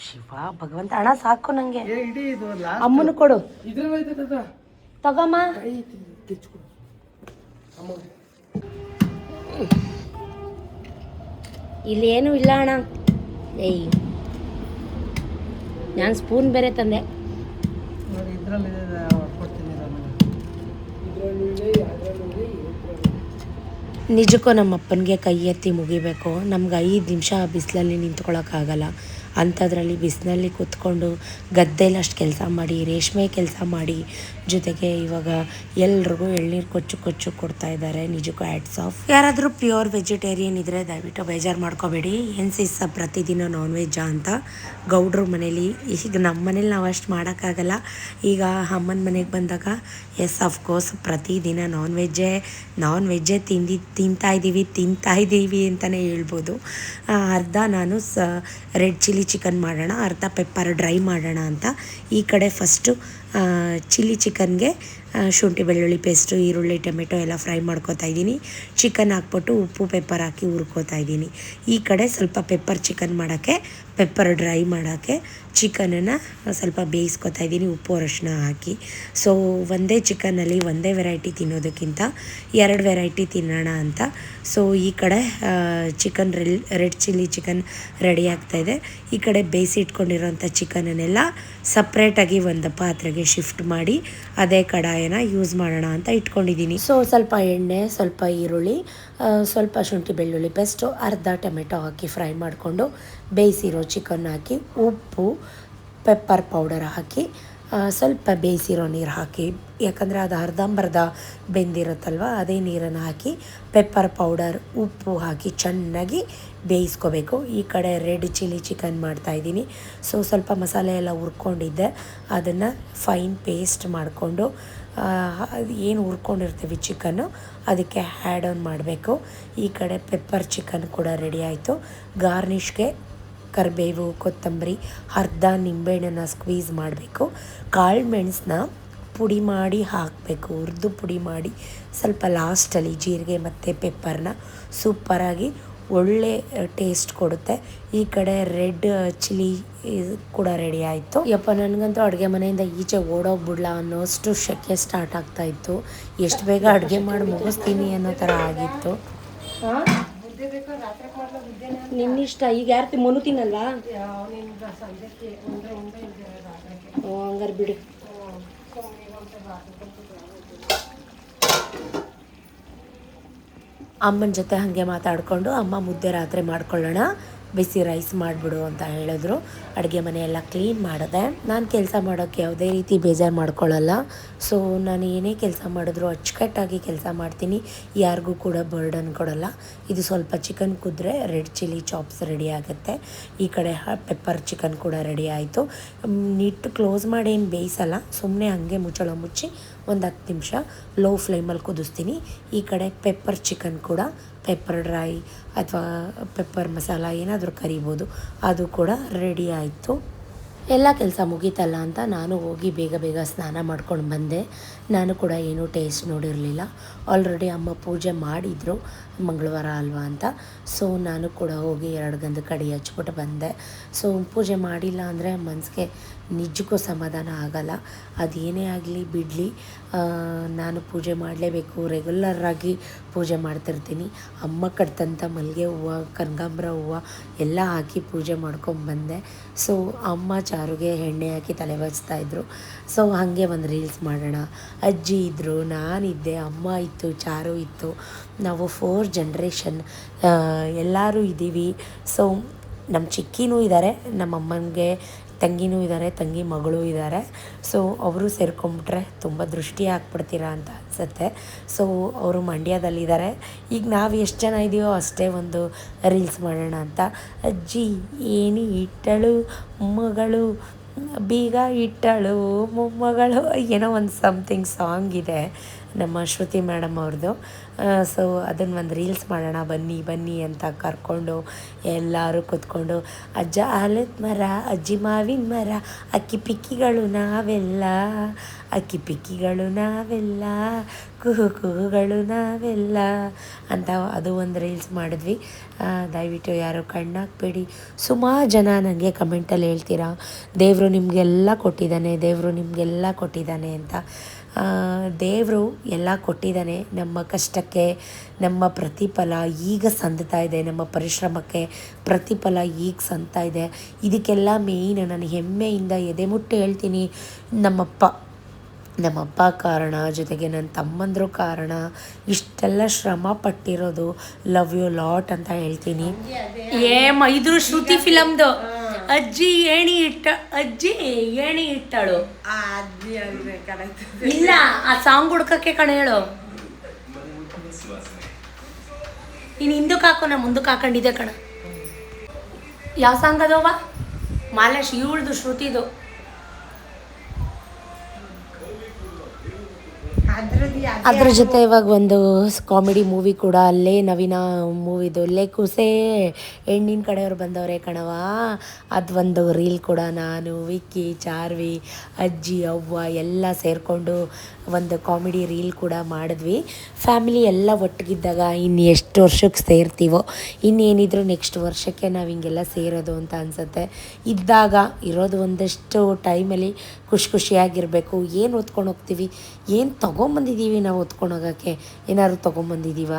ಶಿವ ಭಗವಂತ. ಅಣ್ಣ ಸಾಕು ನನಗೆ, ಅಮ್ಮನ ಕೊಡು. ತಗಮ್ಮ. ಇಲ್ಲೇನು ಇಲ್ಲ ಅಣ್ಣ. ಏಯ್, ನಾನು ಸ್ಪೂನ್ ಬೇರೆ ತಂದೆ. ನಿಜಕ್ಕೂ ನಮ್ಮ ಅಪ್ಪನಿಗೆ ಕೈ ಎತ್ತಿ ಮುಗಿಬೇಕು. ನಮ್ಗೆ 5 ನಿಮಿಷ ಬಿಸಿಲಲ್ಲಿ ನಿಂತ್ಕೊಳ್ಳೋಕ್ಕಾಗಲ್ಲ. ಅಂಥದ್ರಲ್ಲಿ ಬಿಸಿಲಲ್ಲಿ ಕೂತ್ಕೊಂಡು ಗದ್ದೆಯಲ್ಲಿ ಅಷ್ಟು ಕೆಲಸ ಮಾಡಿ, ರೇಷ್ಮೆ ಕೆಲಸ ಮಾಡಿ, ಜೊತೆಗೆ ಇವಾಗ ಎಲ್ರಿಗೂ ಎಳ್ನೀರು ಕೊಚ್ಚು ಕೊಡ್ತಾ ಇದ್ದಾರೆ. ನಿಜಕ್ಕೂ ಹ್ಯಾಟ್ಸ್ ಆಫ್. ಯಾರಾದರೂ ಪ್ಯೂರ್ ವೆಜಿಟೇರಿಯನ್ ಇದ್ದರೆ ದಯವಿಟ್ಟು ಬೇಜಾರು ಮಾಡ್ಕೋಬೇಡಿ. ಏನ್ಸಿಸ್ ಪ್ರತಿದಿನ ನಾನ್ ವೆಜ್ಜಾ ಅಂತ. ಗೌಡ್ರ ಮನೇಲಿ, ಈಗ ನಮ್ಮ ಮನೇಲಿ ನಾವು ಅಷ್ಟು ಮಾಡೋಕ್ಕಾಗಲ್ಲ. ಈಗ ಅಮ್ಮನ ಮನೆಗೆ ಬಂದಾಗ ಎಸ್ ಅಫ್ಕೋರ್ಸ್ ಪ್ರತಿದಿನ ನಾನ್ ವೆಜ್ಜೇ ತಿಂತಾ ಇದ್ದೀವಿ ಅಂತಲೇ ಹೇಳ್ಬೋದು. ಅರ್ಧ ನಾನು ರೆಡ್ ಚಿಲ್ಲಿ ಚಿಕನ್ ಮಾಡೋಣ, ಅರ್ಧ ಪೆಪ್ಪರ್ ಡ್ರೈ ಮಾಡೋಣ ಅಂತ ಈ ಕಡೆ ಫಸ್ಟು ಚಿಲ್ಲಿ ಚಿಕನ್ಗೆ ಶುಂಠಿ ಬೆಳ್ಳುಳ್ಳಿ ಪೇಸ್ಟು ಈರುಳ್ಳಿ ಟೊಮೆಟೊ ಎಲ್ಲ ಫ್ರೈ ಮಾಡ್ಕೊತಾ ಇದ್ದೀನಿ. ಚಿಕನ್ ಹಾಕ್ಬಿಟ್ಟು ಉಪ್ಪು ಪೆಪ್ಪರ್ ಹಾಕಿ ಹುರ್ಕೋತಾ ಇದ್ದೀನಿ. ಈ ಕಡೆ ಸ್ವಲ್ಪ ಪೆಪ್ಪರ್ ಚಿಕನ್ ಮಾಡೋಕ್ಕೆ ಪೆಪ್ಪರ್ ಡ್ರೈ ಮಾಡೋಕ್ಕೆ ಚಿಕನನ್ನು ಸ್ವಲ್ಪ ಬೇಯಿಸ್ಕೊತಾ ಇದ್ದೀನಿ ಉಪ್ಪು ಅರಶಿನ ಹಾಕಿ. ಸೊ ಒಂದೇ ಚಿಕನಲ್ಲಿ ಒಂದೇ ವೆರೈಟಿ ತಿನ್ನೋದಕ್ಕಿಂತ 2 ವೆರೈಟಿ ತಿನ್ನೋಣ ಅಂತ. ಸೊ ಈ ಕಡೆ chicken red chilli chicken ready ಆಗ್ತಾಯಿದೆ. ಈ ಕಡೆ ಬೇಯಿಸಿಟ್ಕೊಂಡಿರೋಂಥ ಚಿಕನನ್ನೆಲ್ಲ ಸಪ್ರೇಟಾಗಿ ಒಂದು ಪಾತ್ರೆಗೆ ಶಿಫ್ಟ್ ಮಾಡಿ ಅದೇ ಕಡಾಯಿನ ಯೂಸ್ ಮಾಡೋಣ ಅಂತ ಇಟ್ಕೊಂಡಿದ್ದೀನಿ. ಸೊ ಸ್ವಲ್ಪ ಎಣ್ಣೆ, ಸ್ವಲ್ಪ ಈರುಳ್ಳಿ, ಸ್ವಲ್ಪ ಶುಂಠಿ ಬೆಳ್ಳುಳ್ಳಿ ಪೇಸ್ಟು, ಅರ್ಧ ಟೊಮೆಟೊ ಹಾಕಿ ಫ್ರೈ ಮಾಡಿಕೊಂಡು ಬೇಯಿಸಿರೋ ಚಿಕನ್ ಹಾಕಿ ಉಪ್ಪು ಪೆಪ್ಪರ್ ಪೌಡರ್ ಹಾಕಿ ಸ್ವಲ್ಪ ಬೇಯಿಸಿರೋ ನೀರು ಹಾಕಿ, ಯಾಕಂದರೆ ಅದು ಅರ್ಧಂಬರ್ಧ ಬೆಂದಿರುತ್ತಲ್ವ, ಅದೇ ನೀರನ್ನು ಹಾಕಿ ಪೆಪ್ಪರ್ ಪೌಡರ್ ಉಪ್ಪು ಹಾಕಿ ಚೆನ್ನಾಗಿ ಬೇಯಿಸ್ಕೋಬೇಕು. ಈ ಕಡೆ ರೆಡ್ ಚಿಲ್ಲಿ ಚಿಕನ್ ಮಾಡ್ತಾಯಿದ್ದೀನಿ. ಸೊ ಸ್ವಲ್ಪ ಮಸಾಲೆ ಎಲ್ಲ ಹುರ್ಕೊಂಡಿದ್ದೆ, ಅದನ್ನು ಫೈನ್ ಪೇಸ್ಟ್ ಮಾಡಿಕೊಂಡು ಏನು ಹುರ್ಕೊಂಡಿರ್ತೀವಿ ಚಿಕನ್ನು ಅದಕ್ಕೆ ಆ್ಯಡ್ ಆನ್ ಮಾಡಬೇಕು. ಈ ಕಡೆ ಪೆಪ್ಪರ್ ಚಿಕನ್ ಕೂಡ ರೆಡಿ ಆಯಿತು. ಗಾರ್ನಿಷ್ಗೆ ಕರಿಬೇವು, ಕೊತ್ತಂಬರಿ, ಅರ್ಧ ನಿಂಬೆಹಣ್ಣನ್ನು ಸ್ಕ್ವೀಸ್ ಮಾಡಬೇಕು. ಕಾಳು ಮೆಣಸನ್ನ ಪುಡಿ ಮಾಡಿ ಹಾಕಬೇಕು, ಹುರಿದು ಪುಡಿ ಮಾಡಿ ಸ್ವಲ್ಪ ಲಾಸ್ಟಲ್ಲಿ ಜೀರಿಗೆ ಮತ್ತು ಪೆಪ್ಪರ್ನ ಸೂಪರಾಗಿ ಒಳ್ಳೆ ಟೇಸ್ಟ್ ಕೊಡುತ್ತೆ. ಈ ಕಡೆ ರೆಡ್ ಚಿಲ್ಲಿ ಕೂಡ ರೆಡಿ ಆಯಿತು. ಯಪ್ಪ, ನನಗಂತೂ ಅಡುಗೆ ಮನೆಯಿಂದ ಈಚೆ ಓಡೋಗ್ಬಿಡ್ಲಾ ಅನ್ನೋಷ್ಟು ಶೆಕೆ ಸ್ಟಾರ್ಟ್ ಆಗ್ತಾಯಿತ್ತು. ಎಷ್ಟು ಬೇಗ ಅಡುಗೆ ಮಾಡಿ ಮುಗಿಸ್ತೀನಿ ಅನ್ನೋ ಥರ ಆಗಿತ್ತು. ನಿನ್ನಿಷ್ಟ. ಈಗ ಯಾರು ಮನು ತಿನ್ನಲ್ವಾ? ಹಂಗಾರೆ ಬಿಡು. ಅಮ್ಮನ ಜೊತೆ ಹಾಗೆ ಮಾತಾಡಿಕೊಂಡು ಅಮ್ಮ ಮುದ್ದೆ ರಾತ್ರಿ ಮಾಡ್ಕೊಳ್ಳೋಣ, ಬಿಸಿ ರೈಸ್ ಮಾಡಿಬಿಡು ಅಂತ ಹೇಳಿದ್ರು. ಅಡುಗೆ ಮನೆಯೆಲ್ಲ ಕ್ಲೀನ್ ಮಾಡಿದೆ. ನಾನು ಕೆಲಸ ಮಾಡೋಕ್ಕೆ ಯಾವುದೇ ರೀತಿ ಬೇಜಾರು ಮಾಡ್ಕೊಳ್ಳಲ್ಲ. ಸೊ ನಾನು ಏನೇ ಕೆಲಸ ಮಾಡಿದ್ರು ಅಚ್ಚುಕಟ್ಟಾಗಿ ಕೆಲಸ ಮಾಡ್ತೀನಿ, ಯಾರಿಗೂ ಕೂಡ ಬರ್ಡನ್ ಕೊಡಲ್ಲ. ಇದು ಸ್ವಲ್ಪ ಚಿಕನ್ ಕುದ್ರೆ ರೆಡ್ ಚಿಲ್ಲಿ ಚಾಪ್ಸ್ ರೆಡಿ ಆಗುತ್ತೆ. ಈ ಕಡೆ ಪೆಪ್ಪರ್ ಚಿಕನ್ ಕೂಡ ರೆಡಿ ಆಯಿತು. ನೀಟ್ ಕ್ಲೋಸ್ ಮಾಡಿ ಏನು ಬೇಯಿಸಲ್ಲ, ಸುಮ್ಮನೆ ಹಾಗೆ ಮುಚ್ಚಳ ಮುಚ್ಚಿ ಒಂದು 10 ನಿಮಿಷ ಲೋ ಫ್ಲೇಮಲ್ಲಿ ಕುದಿಸ್ತೀನಿ. ಈ ಕಡೆ ಪೆಪ್ಪರ್ ಚಿಕನ್ ಕೂಡ ಪೆಪ್ಪರ್ ಡ್ರೈ ಅಥವಾ ಪೆಪ್ಪರ್ ಮಸಾಲ ಏನಾದರೂ ಕರಿಬೋದು, ಅದು ಕೂಡ ರೆಡಿ ಆಯಿತು. ಎಲ್ಲ ಕೆಲಸ ಮುಗೀತಲ್ಲ ಅಂತ ನಾನು ಹೋಗಿ ಬೇಗ ಬೇಗ ಸ್ನಾನ ಮಾಡ್ಕೊಂಡು ಬಂದೆ. ನಾನು ಕೂಡ ಏನೂ ಟೇಸ್ಟ್ ನೋಡಿರಲಿಲ್ಲ. ಆಲ್ರೆಡಿ ಅಮ್ಮ ಪೂಜೆ ಮಾಡಿದರು, ಮಂಗಳವಾರ ಅಲ್ವಾ ಅಂತ. ಸೊ ನಾನು ಕೂಡ ಹೋಗಿ 2 ಗಂಧ ಕಡಿ ಹಚ್ಬಿಟ್ಟು ಬಂದೆ. ಸೊ ಪೂಜೆ ಮಾಡಿಲ್ಲ ಅಂದರೆ ಮನಸ್ಸಿಗೆ ನಿಜಕ್ಕೂ ಸಮಾಧಾನ ಆಗಲ್ಲ. ಅದೇನೇ ಆಗಲಿ ಬಿಡಲಿ, ನಾನು ಪೂಜೆ ಮಾಡಲೇಬೇಕು. ರೆಗ್ಯುಲರಾಗಿ ಪೂಜೆ ಮಾಡ್ತಿರ್ತೀನಿ. ಅಮ್ಮ ಕಟ್ತಂಥ ಮಲ್ಲಿಗೆ ಹೂವು, ಕನಕಾಂಬರ ಹೂವು ಎಲ್ಲ ಹಾಕಿ ಪೂಜೆ ಮಾಡ್ಕೊಂಬಂದೆ. ಸೊ ಅಮ್ಮ ಚಾರುಗೆ ಎಣ್ಣೆ ಹಾಕಿ ತಲೆ ಬಚ್ತಾಯಿದ್ರು. ಸೊ ಹಾಗೆ ಒಂದು ರೀಲ್ಸ್ ಮಾಡೋಣ. ಅಜ್ಜಿ ಇದ್ದರು, ನಾನಿದ್ದೆ, ಅಮ್ಮ ಇತ್ತು, ಚಾರು ಇತ್ತು, ನಾವು 4 ಜನ್ರೇಷನ್ ಎಲ್ಲರೂ ಇದ್ದೀವಿ. ಸೊ ನಮ್ಮ ಚಿಕ್ಕಿನೂ ಇದ್ದಾರೆ, ನಮ್ಮ ಅಮ್ಮನಿಗೆ ತಂಗಿನೂ ಇದ್ದಾರೆ, ತಂಗಿ ಮಗಳು ಇದ್ದಾರೆ. ಸೊ ಅವರು ಸೇರ್ಕೊಂಬಿಟ್ರೆ ತುಂಬ ದೃಷ್ಟಿ ಹಾಕ್ಬಿಡ್ತೀರಾ ಅಂತ ಅನಿಸುತ್ತೆ. ಸೊ ಅವರು ಮಂಡ್ಯದಲ್ಲಿದ್ದಾರೆ. ಈಗ ನಾವು ಎಷ್ಟು ಜನ ಇದೆಯೋ ಅಷ್ಟೇ ಒಂದು ರೀಲ್ಸ್ ಮಾಡೋಣ ಅಂತ. ಅಜ್ಜಿ ಏನಿ ಇಟ್ಟಳು ಮಗಳು, ಬೀಗ ಇಟ್ಟಳು ಮೊಮ್ಮಗಳು, ಏನೋ ಒಂದು ಸಮಥಿಂಗ್ ಸಾಂಗ್ ಇದೆ ನಮ್ಮ ಶ್ರುತಿ ಮೇಡಮ್ ಅವ್ರದ್ದು. ಸೊ ಅದನ್ನು ಒಂದು ರೀಲ್ಸ್ ಮಾಡೋಣ ಬನ್ನಿ ಬನ್ನಿ ಅಂತ ಕರ್ಕೊಂಡು ಎಲ್ಲರೂ ಕೂತ್ಕೊಂಡು, ಅಜ್ಜ ಆಲದ ಮರ, ಅಜ್ಜಿ ಮಾವಿನ ಮರ, ಅಕ್ಕಿ ಪಿಕ್ಕಿಗಳು ನಾವೆಲ್ಲ, ಅಕ್ಕಿ ಪಿಕ್ಕಿಗಳು ನಾವೆಲ್ಲ, ಕುಹು ಕುಹುಗಳು ನಾವೆಲ್ಲ ಅಂತ ಅದು ಒಂದು ರೀಲ್ಸ್ ಮಾಡಿದ್ವಿ. ದಯವಿಟ್ಟು ಯಾರು ಕಣ್ಣಾಕ್ಬೇಡಿ. ಸುಮಾರು ಜನ ನನಗೆ ಕಮೆಂಟಲ್ಲಿ ಹೇಳ್ತೀರಾ, ದೇವರು ನಿಮಗೆಲ್ಲ ಕೊಟ್ಟಿದ್ದಾನೆ, ದೇವರು ನಿಮಗೆಲ್ಲ ಕೊಟ್ಟಿದ್ದಾನೆ ಅಂತ. ದೇವರು ಎಲ್ಲ ಕೊಟ್ಟಿದ್ದಾನೆ. ನಮ್ಮ ಕಷ್ಟಕ್ಕೆ ನಮ್ಮ ಪ್ರತಿಫಲ ಈಗ ಸಂದ್ತಾ ಇದೆ, ನಮ್ಮ ಪರಿಶ್ರಮಕ್ಕೆ ಪ್ರತಿಫಲ ಈಗ ಸಂದ್ತಾ ಇದೆ. ಇದಕ್ಕೆಲ್ಲ ಮೇಯ್ನ್ ನಾನು ಹೆಮ್ಮೆಯಿಂದ ಎದೆ ಮುಟ್ಟಿ ಹೇಳ್ತೀನಿ, ನಮ್ಮಪ್ಪ ಕಾರಣ, ಜೊತೆಗೆ ನನ್ನ ತಮ್ಮಂದರು ಕಾರಣ. ಇಷ್ಟೆಲ್ಲ ಶ್ರಮ ಪಟ್ಟಿರೋದು ಲವ್ ಯು ಲಾಟ್ ಅಂತ ಹೇಳ್ತೀನಿ. ಇದ್ರ ಶ್ರುತಿ ಫಿಲಮ್ದು ಅಜ್ಜಿ ಏಣಿ ಇಟ್ಟಳು ಇಲ್ಲ, ಆ ಸಾಂಗ್ ಹುಡ್ಕಕ್ಕೆ ಕಣ ಹೇಳು. ನೀನು ಹಿಂದಕ್ಕೆ ಹಾಕೋ, ನಾ ಮುಂದಕ್ಕೆ ಹಾಕೊಂಡಿದ್ದೆ ಕಣ. ಯಾವ ಸಾಂಗ್ ಅದವ? ಮಾಲೇಶ್ ಇವಳ್ದು ಶ್ರುತಿದು. ಅದ್ರ ಜೊತೆ ಇವಾಗ ಒಂದು ಕಾಮಿಡಿ ಮೂವಿ ಕೂಡ ಅಲ್ಲೇ ನವೀನ ಮೂವಿದು ಅಲ್ಲೇ ಕುಸೆ ಹೆಣ್ಣಿನ ಕಡೆಯವ್ರು ಬಂದವರೇ ಕಣವ, ಅದು ಒಂದು ರೀಲ್ ಕೂಡ ನಾನು ವಿಕ್ಕಿ ಚಾರ್ವಿ ಅಜ್ಜಿ ಅವ್ವ ಎಲ್ಲ ಸೇರಿಕೊಂಡು ಒಂದು ಕಾಮಿಡಿ ರೀಲ್ ಕೂಡ ಮಾಡಿದ್ವಿ. ಫ್ಯಾಮಿಲಿ ಎಲ್ಲ ಒಟ್ಟಿಗಿದ್ದಾಗ ಇನ್ನು ಎಷ್ಟು ವರ್ಷಕ್ಕೆ ಸೇರ್ತೀವೋ, ಇನ್ನೇನಿದ್ರು ನೆಕ್ಸ್ಟ್ ವರ್ಷಕ್ಕೆ ನಾವು ಹಿಂಗೆಲ್ಲ ಸೇರೋದು ಅಂತ ಅನಿಸುತ್ತೆ. ಇದ್ದಾಗ ಇರೋದು ಒಂದಷ್ಟು ಟೈಮಲ್ಲಿ ಖುಷಿಯಾಗಿರಬೇಕು. ಏನು ಓದ್ಕೊಂಡು ಹೋಗ್ತೀವಿ, ಏನು ತೊಗೊಂಬಂದಿದ್ದೀವಿ ನಾವು ಓದ್ಕೊಂಡು ಹೋಗೋಕ್ಕೆ, ಏನಾದ್ರು ತೊಗೊಂಬಂದಿದ್ದೀವ?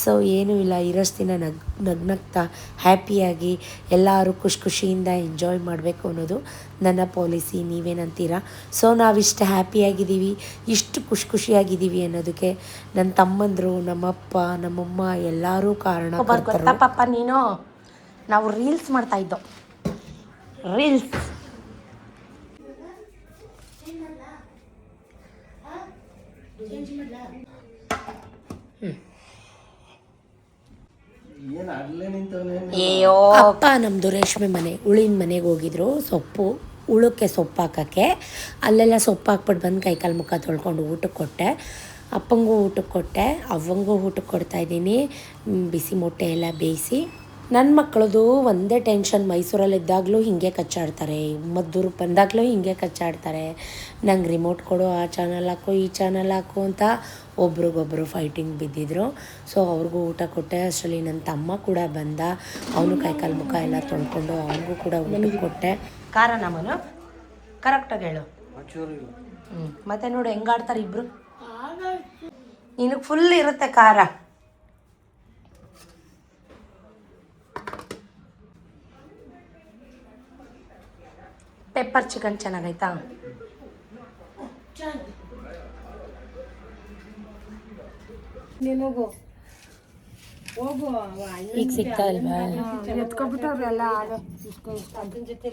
ಸೊ ಏನೂ ಇಲ್ಲ, ಇರೋಷ್ಟು ದಿನ ನಗ್ನಗ್ತಾ ಹ್ಯಾಪಿಯಾಗಿ ಎಲ್ಲರೂ ಖುಷಿಯಿಂದ ಎಂಜಾಯ್ ಮಾಡಬೇಕು ಅನ್ನೋದು ನನ್ನ ಪಾಲಿಸಿ. ನೀವೇನಂತೀರಾ? ಸೊ ನಾವಿಷ್ಟು ಹ್ಯಾಪಿಯಾಗಿದ್ದೀವಿ, ಇಷ್ಟು ಖುಷಿಯಾಗಿದ್ದೀವಿ ಅನ್ನೋದಕ್ಕೆ ನನ್ನ ತಮ್ಮಂದರು, ನಮ್ಮಪ್ಪ, ನಮ್ಮಮ್ಮ ಎಲ್ಲರೂ ಕಾರಣ. ಗೊತ್ತಾ ಪಾಪ ನೀನು, ನಾವು ರೀಲ್ಸ್ ಮಾಡ್ತಾಯಿದ್ದೋ, ರೀಲ್ಸ್. ಅಯ್ಯೋ ಅಪ್ಪ ನಮ್ಮದು ರೇಷ್ಮೆ ಮನೆ ಉಳಿನ ಮನೆಗೆ ಹೋಗಿದ್ರು, ಉಳಕ್ಕೆ ಸೊಪ್ಪು ಹಾಕೋಕ್ಕೆ. ಅಲ್ಲೆಲ್ಲ ಸೊಪ್ಪು ಹಾಕ್ಬಿಟ್ಟು ಬಂದು ಕೈಕಾಲು ಮುಖ ತೊಳ್ಕೊಂಡು ಊಟಕ್ಕೆ ಕೊಟ್ಟೆ. ಅಪ್ಪಂಗೂ ಊಟಕ್ಕೆ ಕೊಟ್ಟೆ, ಅವ್ವಂಗೂ ಊಟಕ್ಕೆ ಕೊಡ್ತಾಯಿದ್ದೀನಿ. ಬಿಸಿ ಮೊಟ್ಟೆ ಎಲ್ಲ ಬೇಯಿಸಿ. ನನ್ನ ಮಕ್ಕಳದು ಒಂದೇ ಟೆನ್ಷನ್, ಮೈಸೂರಲ್ಲಿದ್ದಾಗಲೂ ಹೀಗೆ ಕಚ್ಚಾಡ್ತಾರೆ, ಮದ್ದೂರಿಗೆ ಬಂದಾಗಲೂ ಹೀಗೆ ಕಚ್ಚಾಡ್ತಾರೆ. ನಂಗೆ ರಿಮೋಟ್ ಕೊಡು, ಆ ಚಾನಲ್ ಹಾಕು, ಈ ಚಾನಲ್ ಹಾಕು ಅಂತ ಒಬ್ರಿಗೊಬ್ರು ಫೈಟಿಂಗ್ ಬಿದ್ದಿದ್ರು. ಸೊ ಅವ್ರಿಗೂ ಊಟ ಕೊಟ್ಟೆ. ಅಷ್ಟರಲ್ಲಿ ನನ್ನ ತಮ್ಮ ಕೂಡ ಬಂದ, ಅವನು ಕೈಕಾಲು ಮುಖ ಎಲ್ಲ ತೊಳ್ಕೊಂಡು ಅವನಿಗೂ ಕೂಡ ಊಟಕ್ಕೆ ಕೊಟ್ಟೆ. ಖಾರ ನಮ್ಮನು ಕರೆಕ್ಟಾಗಿ ಹೇಳು. ಮತ್ತೆ ನೋಡು ಹೆಂಗಾಡ್ತಾರೆ ಇಬ್ಬರು. ನಿನಗೆ ಫುಲ್ ಇರುತ್ತೆ ಖಾರ. ಪೆಪ್ಪರ್ ಚಿಕನ್ ಚೆನ್ನಾಗೈತಾ? ಈಗ ಸಿಗ್ತಾ ಇಲ್ವಾ? ಎತ್ಕೊಬಿಟ್ಟವ್ರೆಲ್ಲ ಅದನ್ನ ಜೊತೆ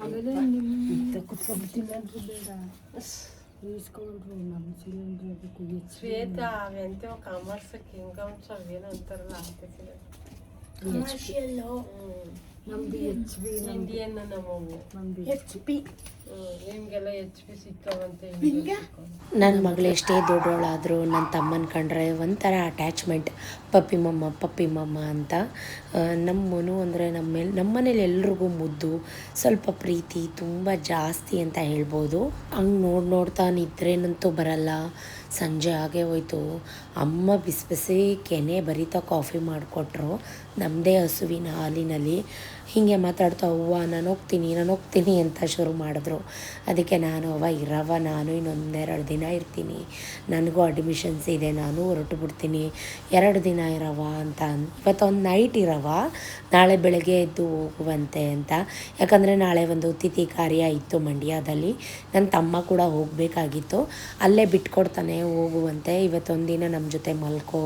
ಆಮೇಲೆ ಶ್ವೇತಾ ಅವೆಂತ ಕಾಮರ್ಸಕ್ಕೆ ಹಿಂಗೆ ಏನಂತಾರಲ್ಲ ನಮ್ದು ಎಚ್ ಬಿ ಇಂಡಿಯನ್ ನಮ್ಮವು ಎಚ್ ಪಿ ನಿಮಗೆಲ್ಲ ಎಚ್ ಪಿ ಸಿಕ್ಕವಂತೆ. ನನ್ನ ಮಗಳು ಎಷ್ಟೇ ದೊಡ್ಡವಳಾದರೂ ನನ್ನ ತಮ್ಮನ ಕಂಡ್ರೆ ಒಂಥರ ಅಟ್ಯಾಚ್ಮೆಂಟ್, ಪಪ್ಪಿ ಮಮ್ಮ ಅಂತ. ನಮ್ಮನು ಅಂದರೆ ನಮ್ಮ ಮನೇಲಿ ಎಲ್ರಿಗೂ ಮುದ್ದು, ಸ್ವಲ್ಪ ಪ್ರೀತಿ ತುಂಬ ಜಾಸ್ತಿ ಅಂತ ಹೇಳ್ಬೋದು. ಹಂಗೆ ನೋಡ್ತಾ ನಿದ್ರೇನಂತೂ ಬರಲ್ಲ. ಸಂಜೆ ಆಗೇ ಹೋಯ್ತು, ಅಮ್ಮ ಬಿಸಿ ಕೆನೆ ಬರಿತಾ ಕಾಫಿ ಮಾಡಿಕೊಟ್ರು ನಮ್ಮದೇ ಹಸುವಿನ ಹಾಲಿನಲ್ಲಿ. ಹೀಗೆ ಮಾತಾಡ್ತಾ ಅವ್ವ ನಾನು ಹೋಗ್ತೀನಿ ಅಂತ ಶುರು ಮಾಡಿದ್ರು. ಅದಕ್ಕೆ ನಾನು ಇರವ, ನಾನು ಇನ್ನೊಂದೆರಡು ದಿನ ಇರ್ತೀನಿ, ನನಗೂ ಅಡ್ಮಿಷನ್ಸ್ ಇದೆ, ನಾನು ಹೊರಟು ಬಿಡ್ತೀನಿ, 2 ದಿನ ಇರವ ಅಂತ. ಇವತ್ತೊಂದು ನೈಟ್ ಇರವ, ನಾಳೆ ಬೆಳಗ್ಗೆ ಎದ್ದು ಹೋಗುವಂತೆ ಅಂತ. ಯಾಕಂದರೆ ನಾಳೆ ಒಂದು ತಿಥಿ ಕಾರ್ಯ ಇತ್ತು ಮಂಡ್ಯದಲ್ಲಿ, ನನ್ನ ತಮ್ಮ ಕೂಡ ಹೋಗಬೇಕಾಗಿತ್ತು. ಅಲ್ಲೇ ಬಿಟ್ಕೊಡ್ತಾನೆ ಹೋಗುವಂತೆ, ಇವತ್ತೊಂದಿನ ನಮ್ಮ ಜೊತೆ ಮಲ್ಕೋ,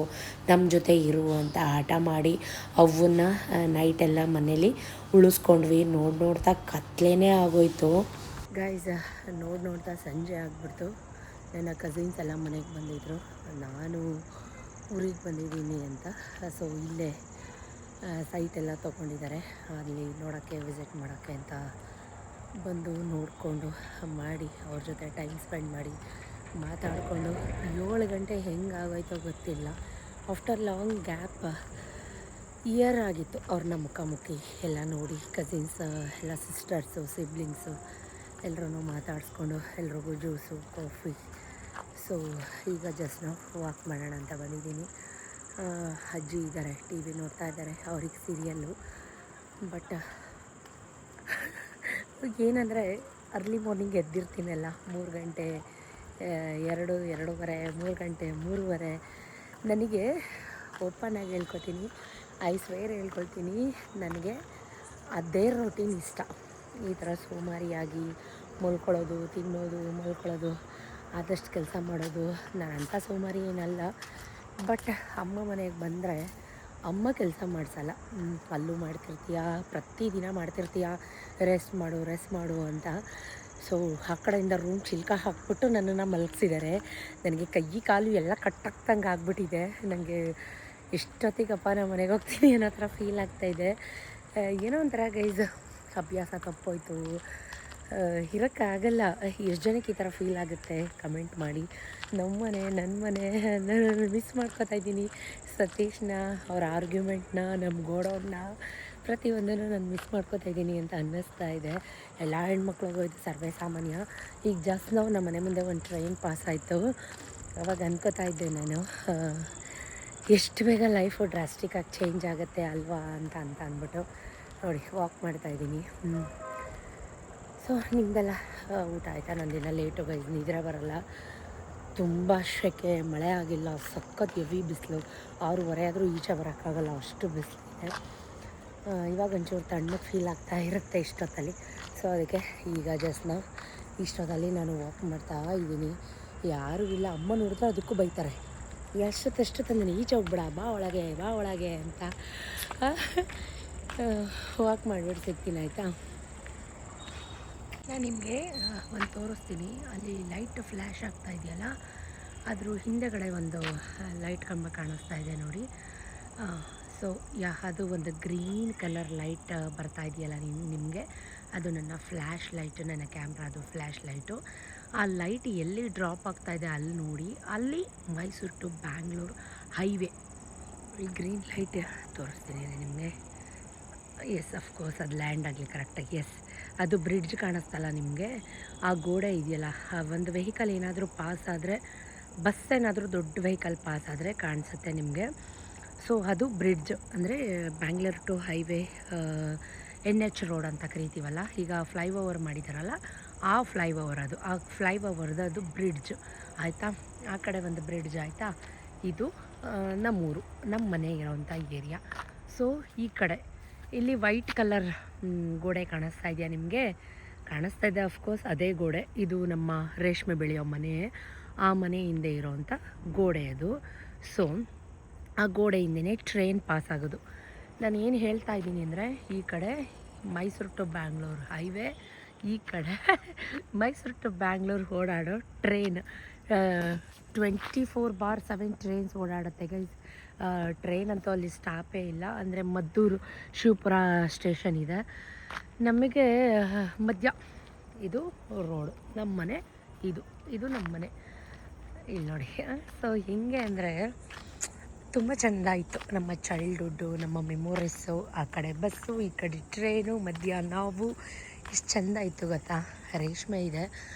ನಮ್ಮ ಜೊತೆ ಇರು ಅಂತ ಆಟ ಮಾಡಿ ಅವನ್ನ ನೈಟೆಲ್ಲ ಮನೇಲಿ ಉಳಿಸ್ಕೊಂಡ್ವಿ. ನೋಡ್ತಾ ಕತ್ಲೇನೇ ಆಗೋಯ್ತು ಗೈಸ್. ನೋಡ್ತಾ ಸಂಜೆ ಆಗಿಬಿಡ್ತು. ನನ್ನ ಕಸಿನ್ಸ್ ಎಲ್ಲ ಮನೆಗೆ ಬಂದಿದ್ದರು, ನಾನು ಊರಿಗೆ ಬಂದಿದ್ದೀನಿ ಅಂತ. ಸೊ ಇಲ್ಲೇ ಸೈಟೆಲ್ಲ ತೊಗೊಂಡಿದ್ದಾರೆ, ಅಲ್ಲಿ ನೋಡೋಕ್ಕೆ ವಿಸಿಟ್ ಮಾಡೋಕ್ಕೆ ಅಂತ ಬಂದು ನೋಡಿಕೊಂಡು ಮಾಡಿ ಅವ್ರ ಜೊತೆ ಟೈಮ್ ಸ್ಪೆಂಡ್ ಮಾಡಿ ಮಾತಾಡಿಕೊಂಡು 7 ಗಂಟೆ ಹೆಂಗಾಗೋಯ್ತೋ ಗೊತ್ತಿಲ್ಲ. ಆಫ್ಟರ್ ಲಾಂಗ್ ಗ್ಯಾಪ್ ಇಯರ್ ಆಗಿತ್ತು ಅವ್ರನ್ನ ಮುಖಾಮುಖಿ ಎಲ್ಲ ನೋಡಿ. ಕಸಿನ್ಸ್ ಎಲ್ಲ ಸಿಸ್ಟರ್ಸು ಸಿಬ್ಲಿಂಗ್ಸು ಎಲ್ಲರೂ ಮಾತಾಡಿಸ್ಕೊಂಡು ಎಲ್ರಿಗೂ ಜ್ಯೂಸು ಕಾಫಿ. ಸೊ ಈಗ ಜಸ್ಟ್ ನಾವು ವಾಕ್ ಮಾಡೋಣ ಅಂತ ಬಂದಿದ್ದೀನಿ. ಅಜ್ಜಿ ಇದ್ದಾರೆ, ಟಿ ವಿ ನೋಡ್ತಾ ಇದ್ದಾರೆ, ಅವ್ರಿಗೆ ಸೀರಿಯಲ್ಲು. ಬಟ್ ಏನಂದರೆ ಅರ್ಲಿ ಮಾರ್ನಿಂಗ್ ಎದ್ದಿರ್ತೀನಲ್ಲ, 3 ಗಂಟೆ 2:30 3 ಗಂಟೆ 3:30. ನನಗೆ ಓಪನ್ನಾಗಿ ಹೇಳ್ಕೊತೀನಿ, ಐ ಸ್ವೇರ್ ಹೇಳ್ಕೊಳ್ತೀನಿ, ನನಗೆ ಅದೇ ರೂಟೀನ್ ಇಷ್ಟ. ಈ ಥರ ಸೋಮಾರಿಯಾಗಿ ಮಲ್ಕೊಳ್ಳೋದು, ತಿನ್ನೋದು, ಮಲ್ಕೊಳ್ಳೋದು, ಆದಷ್ಟು ಕೆಲಸ ಮಾಡೋದು. ನಾನು ಅಂಥ ಸೋಮಾರಿ ಏನಲ್ಲ. ಬಟ್ ಅಮ್ಮ ಮನೆಗೆ ಬಂದರೆ ಅಮ್ಮ ಕೆಲಸ ಮಾಡಿಸಲ್ಲ. ಅಲ್ಲೂ ಮಾಡ್ತಿರ್ತೀಯ, ಪ್ರತಿದಿನ ಮಾಡ್ತಿರ್ತೀಯ, ರೆಸ್ಟ್ ಮಾಡು ಅಂತ. ಸೊ ಆ ಕಡೆಯಿಂದ ರೂಮ್ ಚಿಲ್ಕ ಹಾಕ್ಬಿಟ್ಟು ನನ್ನನ್ನು ಮಲಗಿಸಿದ್ದಾರೆ. ನನಗೆ ಕೈ ಕಾಲು ಎಲ್ಲ ಕಟ್ಟಾಗ್ತಂಗೆ ಆಗ್ಬಿಟ್ಟಿದೆ. ನನಗೆ ಎಷ್ಟೊತ್ತಿಗಪ್ಪ ನಾನು ಮನೆಗೆ ಹೋಗ್ತೀನಿ ಅನ್ನೋ ಥರ ಫೀಲ್ ಆಗ್ತಾಯಿದೆ. ಏನೋ ಒಂಥರ ಗೈಸ್ ಅಭ್ಯಾಸ ತಪ್ಪೋಯ್ತು. ಇರೋಕ್ಕಾಗಲ್ಲ. ಎಷ್ಟು ಜನಕ್ಕೆ ಈ ಥರ ಫೀಲ್ ಆಗುತ್ತೆ ಕಮೆಂಟ್ ಮಾಡಿ. ನಮ್ಮನೆ ನನ್ನ ಮನೆ ನಾನು ಮಿಸ್ ಮಾಡ್ಕೊತಾ ಇದ್ದೀನಿ. ಸತೀಶ್ನ, ಅವ್ರ ಆರ್ಗ್ಯುಮೆಂಟ್ನ, ನಮ್ಮ ಗೋಡೌನ್ನ ಪ್ರತಿಯೊಂದನ್ನು ನಾನು ಮಿಸ್ ಮಾಡ್ಕೊತಾ ಇದ್ದೀನಿ ಅಂತ ಅನ್ನಿಸ್ತಾ ಇದೆ. ಎಲ್ಲ ಹೆಣ್ಮಕ್ಳಿಗೂ ಇದು ಸರ್ವೇ ಸಾಮಾನ್ಯ. ಈಗ ಜಸ್ಟ್ ನಾವು ನಮ್ಮ ಮನೆ ಮುಂದೆ ಒಂದು ಟ್ರೈನ್ ಪಾಸ್ ಆಯಿತು. ಅವಾಗ ಅನ್ಕೋತಾ ಇದ್ದೆ ನಾನು, ಎಷ್ಟು ಬೇಗ ಲೈಫು ಡ್ರಾಸ್ಟಿಕ್ಕಾಗಿ ಚೇಂಜ್ ಆಗುತ್ತೆ ಅಲ್ವಾ ಅಂತ ಅಂದ್ಬಿಟ್ಟು ನೋಡಿ ವಾಕ್ ಮಾಡ್ತಾಯಿದ್ದೀನಿ. ಸೊ ನಿಮ್ಮದೆಲ್ಲ ಊಟ ಆಯಿತಾ? ನಂದಿನ ಲೇಟು ಗೈಸ್, ನಿದ್ರೆ ಬರೋಲ್ಲ, ತುಂಬ ಸೆಕೆ, ಮಳೆ ಆಗಿಲ್ಲ, ಸಖತ್ ಹೆವಿ ಬಿಸಿಲು. 6:30 ಆದರೂ ಈಚೆ ಬರೋಕ್ಕಾಗಲ್ಲ, ಅಷ್ಟು ಬಿಸಿಲಿದೆ. ಇವಾಗ ಒಂಚೂರು ತಣ್ಣಗೆ ಫೀಲ್ ಆಗ್ತಾ ಇರುತ್ತೆ ಇಷ್ಟೊತ್ತಲ್ಲಿ. ಸೊ ಅದಕ್ಕೆ ಈಗ ಜಸ್ಟ್ ನಾವು ಇಷ್ಟೊತ್ತಲ್ಲಿ ನಾನು ವಾಕ್ ಮಾಡ್ತಾ ಇದ್ದೀನಿ. ಯಾರೂ ಇಲ್ಲ. ಅಮ್ಮ ನೋಡಿದ್ರೆ ಅದಕ್ಕೂ ಬೈತಾರೆ, ಎಷ್ಟೊತ್ತು ತಂದಿನಿ, ಈಚೆ ಹೋಗ್ಬಿಡ, ಬಾ ಒಳಗೆ ಅಂತ. ವಾಕ್ ಮಾಡಿಬಿಟ್ಟು ಸಿಗ್ತೀನಿ ಆಯಿತಾ. ನಾನು ನಿಮಗೆ ಒಂದು ತೋರಿಸ್ತೀನಿ. ಅಲ್ಲಿ ಲೈಟ್ ಫ್ಲ್ಯಾಶ್ ಆಗ್ತಾ ಇದೆಯಲ್ಲ, ಅದ್ರ ಹಿಂದೆಗಡೆ ಒಂದು ಲೈಟ್ ಕಂಬ ಕಾಣಿಸ್ತಾ ಇದೆ ನೋಡಿ. ಸೊ ಅದು ಒಂದು ಗ್ರೀನ್ ಕಲರ್ ಲೈಟ್ ಬರ್ತಾ ಇದೆಯಲ್ಲ ನಿಮಗೆ, ಅದು ನನ್ನ ಫ್ಲ್ಯಾಶ್ ಲೈಟು, ನನ್ನ ಕ್ಯಾಮ್ರಾದು ಫ್ಲ್ಯಾಶ್ ಲೈಟು. ಆ ಲೈಟ್ ಎಲ್ಲಿ ಡ್ರಾಪ್ ಆಗ್ತಾಯಿದೆ ಅಲ್ಲಿ ನೋಡಿ, ಅಲ್ಲಿ ಮೈಸೂರು ಟು ಬ್ಯಾಂಗ್ಳೂರು ಹೈವೇ. ಈ ಗ್ರೀನ್ ಲೈಟ್ ತೋರಿಸ್ತೀನಿ ನಿಮಗೆ. ಎಸ್, ಅಫ್ಕೋರ್ಸ್ ಅದು ಲ್ಯಾಂಡ್ ಆಗಲಿ ಕರೆಕ್ಟಾಗಿ. ಎಸ್, ಅದು ಬ್ರಿಡ್ಜ್ ಕಾಣಿಸ್ತಲ್ಲ ನಿಮಗೆ, ಆ ಗೋಡೆ ಇದೆಯಲ್ಲ, ಒಂದು ವೆಹಿಕಲ್ ಏನಾದರೂ ಪಾಸ್ ಆದರೆ, ಬಸ್ ಏನಾದರೂ ದೊಡ್ಡ ವೆಹಿಕಲ್ ಪಾಸ್ ಆದರೆ ಕಾಣಿಸುತ್ತೆ ನಿಮಗೆ. ಸೊ ಅದು ಬ್ರಿಡ್ಜ್ ಅಂದರೆ Bangalore to highway, NH road ಅಂತ ಕರಿತೀವಲ್ಲ. ಈಗ ಫ್ಲೈಓವರ್ ಮಾಡಿದಾರಲ್ಲ, ಆ ಫ್ಲೈಓವರ್ ಅದು, ಆ ಫ್ಲೈಓವರ್ದು ಅದು ಬ್ರಿಡ್ಜ್ ಆಯಿತಾ. ಆ ಕಡೆ ಒಂದು ಬ್ರಿಡ್ಜ್ ಆಯಿತಾ. ಇದು ನಮ್ಮೂರು, ನಮ್ಮ ಮನೆ ಇರೋವಂಥ ಏರಿಯಾ. ಸೊ ಈ ಕಡೆ ಇಲ್ಲಿ ವೈಟ್ ಕಲರ್ ಗೋಡೆ ಕಾಣಿಸ್ತಾ ಇದೆಯಾ ನಿಮಗೆ? ಕಾಣಿಸ್ತಾ ಇದೆ, ಅಫ್ಕೋರ್ಸ್ ಅದೇ ಗೋಡೆ. ಇದು ನಮ್ಮ ರೇಷ್ಮೆ ಬೆಳೆಯೋ ಮನೆ, ಆ ಮನೆ ಹಿಂದೆ ಇರೋವಂಥ ಗೋಡೆ ಅದು. ಸೊ ಆ ಗೋಡೆ ಹಿಂದೆ ಟ್ರೈನ್ ಪಾಸ್ ಆಗೋದು. ನಾನು ಏನು ಹೇಳ್ತಾ ಇದ್ದೀನಿ ಅಂದರೆ, ಈ ಕಡೆ ಮೈಸೂರು ಟು ಬ್ಯಾಂಗ್ಳೂರು ಹೈವೇ, ಈ ಕಡೆ ಮೈಸೂರು ಟು ಬ್ಯಾಂಗ್ಳೂರು ಓಡಾಡೋ ಟ್ರೈನ್. 24/7 ಟ್ರೈನ್ಸ್ ಓಡಾಡುತ್ತೆ ಗೈಸ್. ಟ್ರೈನ್ ಅಂತೂ ಅಲ್ಲಿ ಸ್ಟಾಪೇ ಇಲ್ಲ. ಅಂದರೆ ಮದ್ದೂರು ಶಿವಪುರ ಸ್ಟೇಷನ್ ಇದೆ ನಮಗೆ ಮಧ್ಯ. ಇದು ರೋಡು, ನಮ್ಮ ಮನೆ ಇದು ನಮ್ಮ ಮನೆ ಇಲ್ಲಿ ನೋಡಿ. ಸೊ ಹಿಂಗೆ ಅಂದರೆ ತುಂಬ ಚೆಂದ ಇತ್ತು ನಮ್ಮ ಚೈಲ್ಡ್ಹುಡ್ಡು, ನಮ್ಮ ಮೆಮೊರೀಸು. ಆ ಕಡೆ ಬಸ್ಸು, ಈ ಕಡೆ ಟ್ರೈನು, ಮಧ್ಯ ನಾವು. ಎಷ್ಟು ಚೆಂದ ಇತ್ತು ಗೊತ್ತಾ. ರೇಷ್ಮೆ ಇದೆ,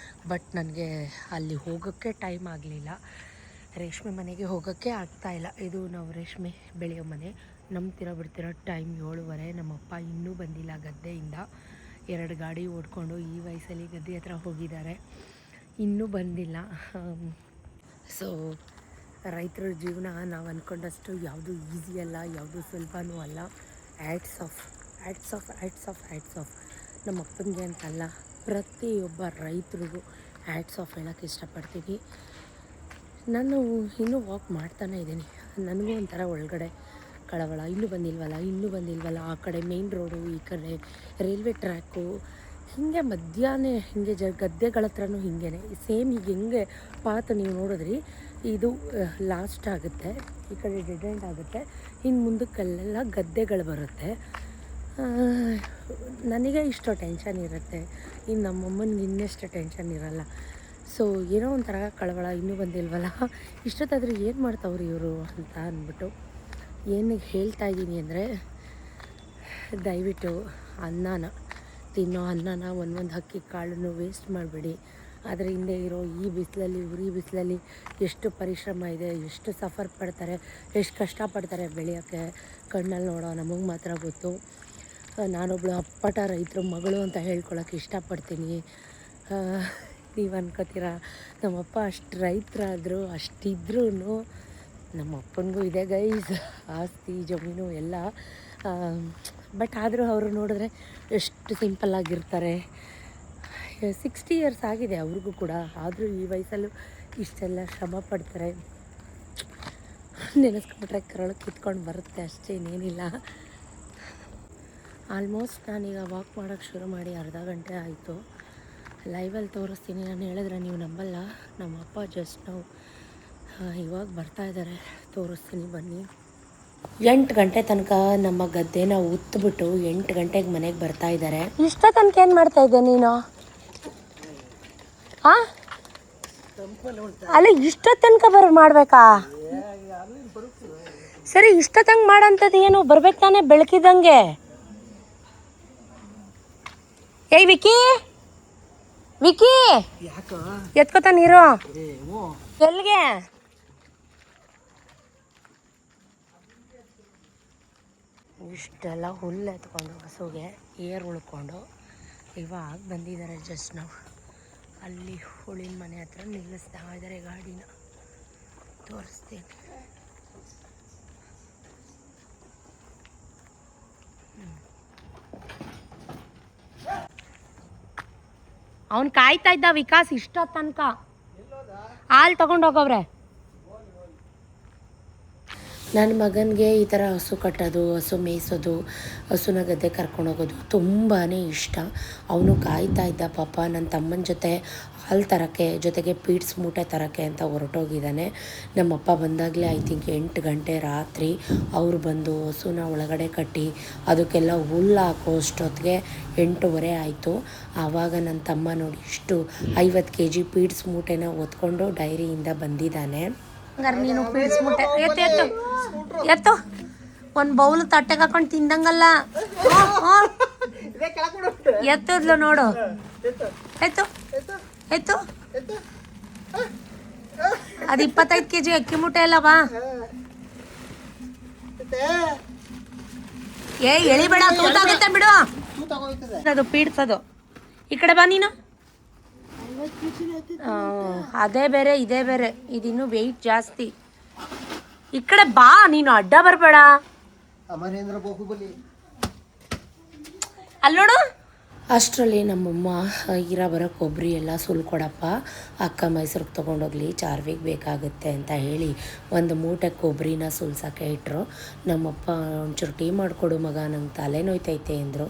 ಬಟ್ ನನಗೆ ಅಲ್ಲಿ ಹೋಗೋಕ್ಕೆ ಟೈಮ್ ಆಗಲಿಲ್ಲ. ರೇಷ್ಮೆ ಮನೆಗೆ ಹೋಗೋಕ್ಕೆ ಆಗ್ತಾಯಿಲ್ಲ. ಇದು ನಾವು ರೇಷ್ಮೆ ಬೆಳೆಯೋ ಮನೆ. ಬಿಡ್ತಿರೋ ಟೈಮ್ 7:30. ನಮ್ಮಪ್ಪ ಇನ್ನೂ ಬಂದಿಲ್ಲ ಗದ್ದೆಯಿಂದ. 2 ಗಾಡಿ ಓಡಿಕೊಂಡು ಈ ವಯಸ್ಸಲ್ಲಿ ಗದ್ದೆ ಹತ್ರ ಹೋಗಿದ್ದಾರೆ, ಇನ್ನೂ ಬಂದಿಲ್ಲ. ಸೊ ರೈತರ ಜೀವನ ನಾವು ಅಂದ್ಕೊಂಡಷ್ಟು ಯಾವುದು ಈಸಿ ಅಲ್ಲ, ಯಾವುದು ಸುಲಭನೂ ಅಲ್ಲ. ಹ್ಯಾಟ್ಸ್ ಆಫ್ ನಮ್ಮ ಅಪ್ಪನಿಗೆ ಅಂತಲ್ಲ, ಪ್ರತಿಯೊಬ್ಬ ರೈತರಿಗೂ ಹ್ಯಾಟ್ಸ್ ಆಫ್ ಹೇಳೋಕ್ಕೆ ಇಷ್ಟಪಡ್ತೀನಿ. ನಾನು ಇನ್ನೂ ವಾಕ್ ಮಾಡ್ತಾನೆ ಇದ್ದೀನಿ. ನನಗೂ ಒಂಥರ ಒಳಗಡೆ ಕಳವಳ, ಇನ್ನೂ ಬಂದಿಲ್ವಲ್ಲ. ಆ ಕಡೆ ಮೇನ್ ರೋಡು, ಈ ಕಡೆ ರೈಲ್ವೆ ಟ್ರ್ಯಾಕು, ಹೀಗೆ ಮಧ್ಯಾಹ್ನ ಹಿಂಗೆ ಗದ್ದೆಗಳ ಹತ್ರನೂ ಹಿಂಗೆ ಸೇಮ್. ಈಗ ಹೆಂಗೆ ಪಾತ್ ನೀವು ನೋಡಿದ್ರಿ, ಇದು ಲಾಸ್ಟ್ ಆಗುತ್ತೆ, ಈ ಕಡೆ ಡೆಡ್ ಎಂಡ್ ಆಗುತ್ತೆ, ಇನ್ನು ಮುಂದಕ್ಕೆಲ್ಲ ಗದ್ದೆಗಳು ಬರುತ್ತೆ. ನನಗೆ ಇಷ್ಟು ಟೆನ್ಷನ್ ಇರುತ್ತೆ, ಇನ್ನು ನಮ್ಮಮ್ಮನಿಗೆ ಇನ್ನೆಷ್ಟು ಟೆನ್ಷನ್ ಇರಲ್ಲ. ಸೊ ಏನೋ ಒಂಥರ ಕಳವಳ, ಇನ್ನೂ ಬಂದಿಲ್ವಲ್ಲ, ಇಷ್ಟೊತ್ತಾದರೂ ಏನು ಮಾಡ್ತಾವ್ರಿ ಇವರು ಅಂತ ಅಂದ್ಬಿಟ್ಟು ಏನಿಗೆ ಹೇಳ್ತಾ ಇದ್ದೀನಿ ಅಂದರೆ, ದಯವಿಟ್ಟು ತಿನ್ನೋ ಅನ್ನನ ಒಂದೊಂದು ಅಕ್ಕಿ ಕಾಳನ್ನು ವೇಸ್ಟ್ ಮಾಡಬೇಡಿ. ಅದರ ಹಿಂದೆ ಇರೋ ಈ ಬಿಸಿಲಲ್ಲಿ, ಉರಿ ಬಿಸಿಲಲ್ಲಿ ಎಷ್ಟು ಪರಿಶ್ರಮ ಇದೆ, ಎಷ್ಟು ಸಫರ್ ಪಡ್ತಾರೆ, ಎಷ್ಟು ಕಷ್ಟಪಡ್ತಾರೆ ಬೆಳೆಯೋಕ್ಕೆ, ಕಣ್ಣಲ್ಲಿ ನೋಡೋ ನಮಗೆ ಮಾತ್ರ ಗೊತ್ತು. ನಾನೊಬ್ಬಳು ಅಪ್ಪಟ ರೈತರ ಮಗಳು ಅಂತ ಹೇಳ್ಕೊಳಕ್ಕೆ ಇಷ್ಟಪಡ್ತೀನಿ. ನೀವು ಅನ್ಕೋತೀರ ನಮ್ಮಪ್ಪ ಅಷ್ಟು ರೈತರಾದರು, ಅಷ್ಟಿದ್ರೂ ನಮ್ಮ ಅಪ್ಪನಿಗೂ ಇದೆ ಗೈಸ್ ಆಸ್ತಿ ಜಮೀನು ಎಲ್ಲ. ಬಟ್ ಆದರೂ ಅವರು ನೋಡಿದ್ರೆ ಎಷ್ಟು ಸಿಂಪಲ್ಲಾಗಿರ್ತಾರೆ. 60 ಇಯರ್ಸ್ ಆಗಿದೆ ಅವ್ರಿಗೂ ಕೂಡ, ಆದರೂ ಈ ವಯಸ್ಸಲ್ಲೂ ಇಷ್ಟೆಲ್ಲ ಶ್ರಮ ಪಡ್ತಾರೆ. ನೆನೆಸ್ಕೊಂಡ್ರೆ ಕರಳಕ್ಕೆ ಕಿತ್ಕೊಂಡು ಬರುತ್ತೆ, ಅಷ್ಟೇ, ಇನ್ನೇನಿಲ್ಲ. ಆಲ್ಮೋಸ್ಟ್ ನಾನೀಗ ವಾಕ್ ಮಾಡೋಕ್ಕೆ ಶುರು ಮಾಡಿ ಅರ್ಧ ಗಂಟೆ ಆಯಿತು. ಲೈವಲ್ಲಿ ತೋರಿಸ್ತೀನಿ, ನಾನು ಹೇಳಿದ್ರೆ ನೀವು ನಂಬಲ್ಲ. ನಮ್ಮ ಅಪ್ಪ ಜಸ್ಟ್ ನಾವು ಇವಾಗ ಬರ್ತಾಯಿದ್ದಾರೆ, ತೋರಿಸ್ತೀನಿ ಬನ್ನಿ. 8 ಗಂಟೆ ತನಕ ನಮ್ಮ ಗದ್ದೆನ ಉತ್ಬಿಟ್ಟು 8 ಗಂಟೆಗೆ ಮನೆಗೆ ಬರ್ತಾಯಿದ್ದಾರೆ. ಇಷ್ಟ ತನಕ ಏನು ಮಾಡ್ತಾಯಿದ್ದೆ ನೀನು? ಹಾಂ ಅಲ್ಲ ಇಷ್ಟೊತ್ತು ತನಕ ಮಾಡಬೇಕಾ? ಸರಿ ಇಷ್ಟೊತ್ತಂಗೆ ಮಾಡೋಂಥದ್ದು ಏನು ಬರ್ಬೇಕು ತಾನೇ ಬೆಳಕಿದಂಗೆ. ಏಯ್ ವಿಕಿ ವಿಕಿ ಎತ್ಕೋತ ನೀರು ಎಲ್ಲಿಗೆ? ಇಷ್ಟೆಲ್ಲ ಹುಲ್ಲು ಎತ್ಕೊಂಡು ಹಸುಗೆ ಏರ್ ಉಳ್ಕೊಂಡು ಇವಾಗ ಬಂದಿದ್ದಾರೆ. ಜಸ್ಟ್ ನಾವು ಅಲ್ಲಿ ಹುಳಿನ ಮನೆ ಹತ್ರ ನಿಲ್ಲಿಸ್ತಾ ಇದ್ದಾರೆ ಗಾಡಿನ. ತೋರಿಸ್ತೀನಿ. ಅವನು ಕಾಯ್ತಾ ಇದ್ದ ವಿಕಾಸ್ ಇಷ್ಟೊತ್ತು ತನಕ. ಹಾಲು ತಗೊಂಡೋಗವ್ರೆ. ನನ್ನ ಮಗನಿಗೆ ಈ ಥರ ಹಸು ಕಟ್ಟೋದು, ಹಸು ಮೇಯಿಸೋದು, ಹಸುನ ಗದ್ದೆ ಕರ್ಕೊಂಡೋಗೋದು ತುಂಬಾ ಇಷ್ಟ. ಅವನು ಕಾಯ್ತಾ ಇದ್ದ ಪಾಪ ನನ್ನ ತಮ್ಮನ ಜೊತೆ ಹಾಲು ತರೋಕ್ಕೆ, ಜೊತೆಗೆ ಪೀಡ್ಸ್ ಮೂಟೆ ತರೋಕ್ಕೆ ಅಂತ ಹೊರಟೋಗಿದ್ದಾನೆ. ನಮ್ಮಪ್ಪ ಬಂದಾಗಲೇ ಐ ಥಿಂಕ್ 8 ಗಂಟೆ ರಾತ್ರಿ ಅವರು ಬಂದು ಹಸುನ ಒಳಗಡೆ ಕಟ್ಟಿ ಅದಕ್ಕೆಲ್ಲ ಹುಲ್ಲು ಹಾಕೋ ಅಷ್ಟೊತ್ತಿಗೆ 8:15 ಆಯಿತು. ಆವಾಗ ನನ್ನ ತಮ್ಮ ನೋಡಿ ಇಷ್ಟು 50 kg ಪೀಡ್ಸ್ ಮೂಟೆನ ಹೊತ್ಕೊಂಡು ಡೈರಿಯಿಂದ ಬಂದಿದ್ದಾನೆ. ಹಂಗಾರೆ ನೀನು ಪೀಡ್ಸ್ ಮೂಟೆ ಎತ್ತು ಎತ್ತು ಎತ್ತು ಒಂದು ಬೌಲ್ ತಟ್ಟೆಗೆ ಹಾಕೊಂಡು ತಿಂದಂಗಲ್ಲ. ಎತ್ತದ್ಲು ನೋಡು. ಎತ್ತು ಎತ್ತು. ಅದು 25 kg ಅಕ್ಕಿ ಮೂಟೆ ಅಲ್ಲವಾ? ಏ ಎಳಿಬೇಡ, ತೂತಾಗುತ್ತೆ ಬಿಡು. ಅದು ಪೀಡ್ಸೋದು. ಈ ಕಡೆ ಬಾ ನೀನು. ಅದೇ ಬೇರೆ ಇದೇ ಬೇರೆ. ಇದಿನ್ನೂ ವೆಯ್ಟ್ ಜಾಸ್ತಿ. ಈ ಕಡೆ ಬಾ ನೀನು, ಅಡ್ಡ ಬರಬೇಡ. ಅಲ್ಲೋಡು. ಅಷ್ಟರಲ್ಲಿ ನಮ್ಮಮ್ಮ ಇರ ಬರೋ ಕೊಬ್ಬರಿ ಎಲ್ಲ ಸುಲ್ಕೊಡಪ್ಪ, ಅಕ್ಕ ಮೈಸೂರಿಗೆ ತೊಗೊಂಡೋಗ್ಲಿ, ಚಾರ್ವಿಗೆ ಬೇಕಾಗುತ್ತೆ ಅಂತ ಹೇಳಿ ಒಂದು ಮೂಟೆ ಕೊಬ್ಬರಿನ ಸುಲ್ಸೋಕ್ಕೆ ಇಟ್ಟರು. ನಮ್ಮಪ್ಪ ಒಂಚೂರು ಟೀ ಮಾಡಿಕೊಡು ಮಗ, ನಂಗೆ ತಲೆನೋಯ್ತೈತೆ ಅಂದರು.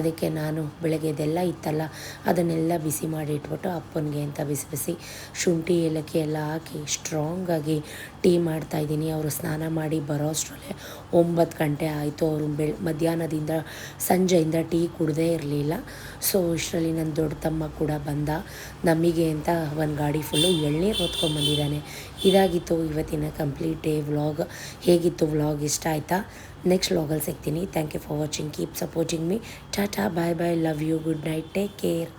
ಅದಕ್ಕೆ ನಾನು ಬೆಳಗ್ಗೆ ಇದೆಲ್ಲ ಇತ್ತಲ್ಲ ಅದನ್ನೆಲ್ಲ ಬಿಸಿ ಮಾಡಿ ಇಟ್ಬಿಟ್ಟು ಅಪ್ಪನಿಗೆ ಅಂತ ಬಿಸಿ ಬಿಸಿ ಶುಂಠಿ ಏಲಕ್ಕಿ ಎಲ್ಲ ಹಾಕಿ ಸ್ಟ್ರಾಂಗಾಗಿ ಟೀ ಮಾಡ್ತಾಯಿದ್ದೀನಿ. ಅವರು ಸ್ನಾನ ಮಾಡಿ ಬರೋ ಅಷ್ಟರಲ್ಲೇ 9 ಗಂಟೆ ಆಯಿತು. ಅವರು ಮಧ್ಯಾಹ್ನದಿಂದ ಸಂಜೆಯಿಂದ ಟೀ ಕುಡ್ದೇ ಇರಲಿಲ್ಲ. ಸೊ ಇಷ್ಟರಲ್ಲಿ ನನ್ನ ದೊಡ್ಡ ತಮ್ಮ ಕೂಡ ಬಂದ. ನಮಗೆ ಅಂತ ಒಂದು ಗಾಡಿ ಫುಲ್ಲು ಎಳ್ನೀರು ಹೊತ್ಕೊಂಡ್ಬಂದಿದ್ದಾನೆ. ಇದಾಗಿತ್ತು ಇವತ್ತಿನ ಕಂಪ್ಲೀಟ್ ಡೇ ವ್ಲಾಗ್. ಹೇಗಿತ್ತು ವ್ಲಾಗ್? ಇಷ್ಟ ಆಯಿತಾ? ನೆಕ್ಸ್ಟ್ ವ್ಲಾಗಲ್ಲಿ ಸಿಗ್ತೀನಿ. Thank you for watching. Keep supporting me. Tata, bye bye, love you, good night, take care.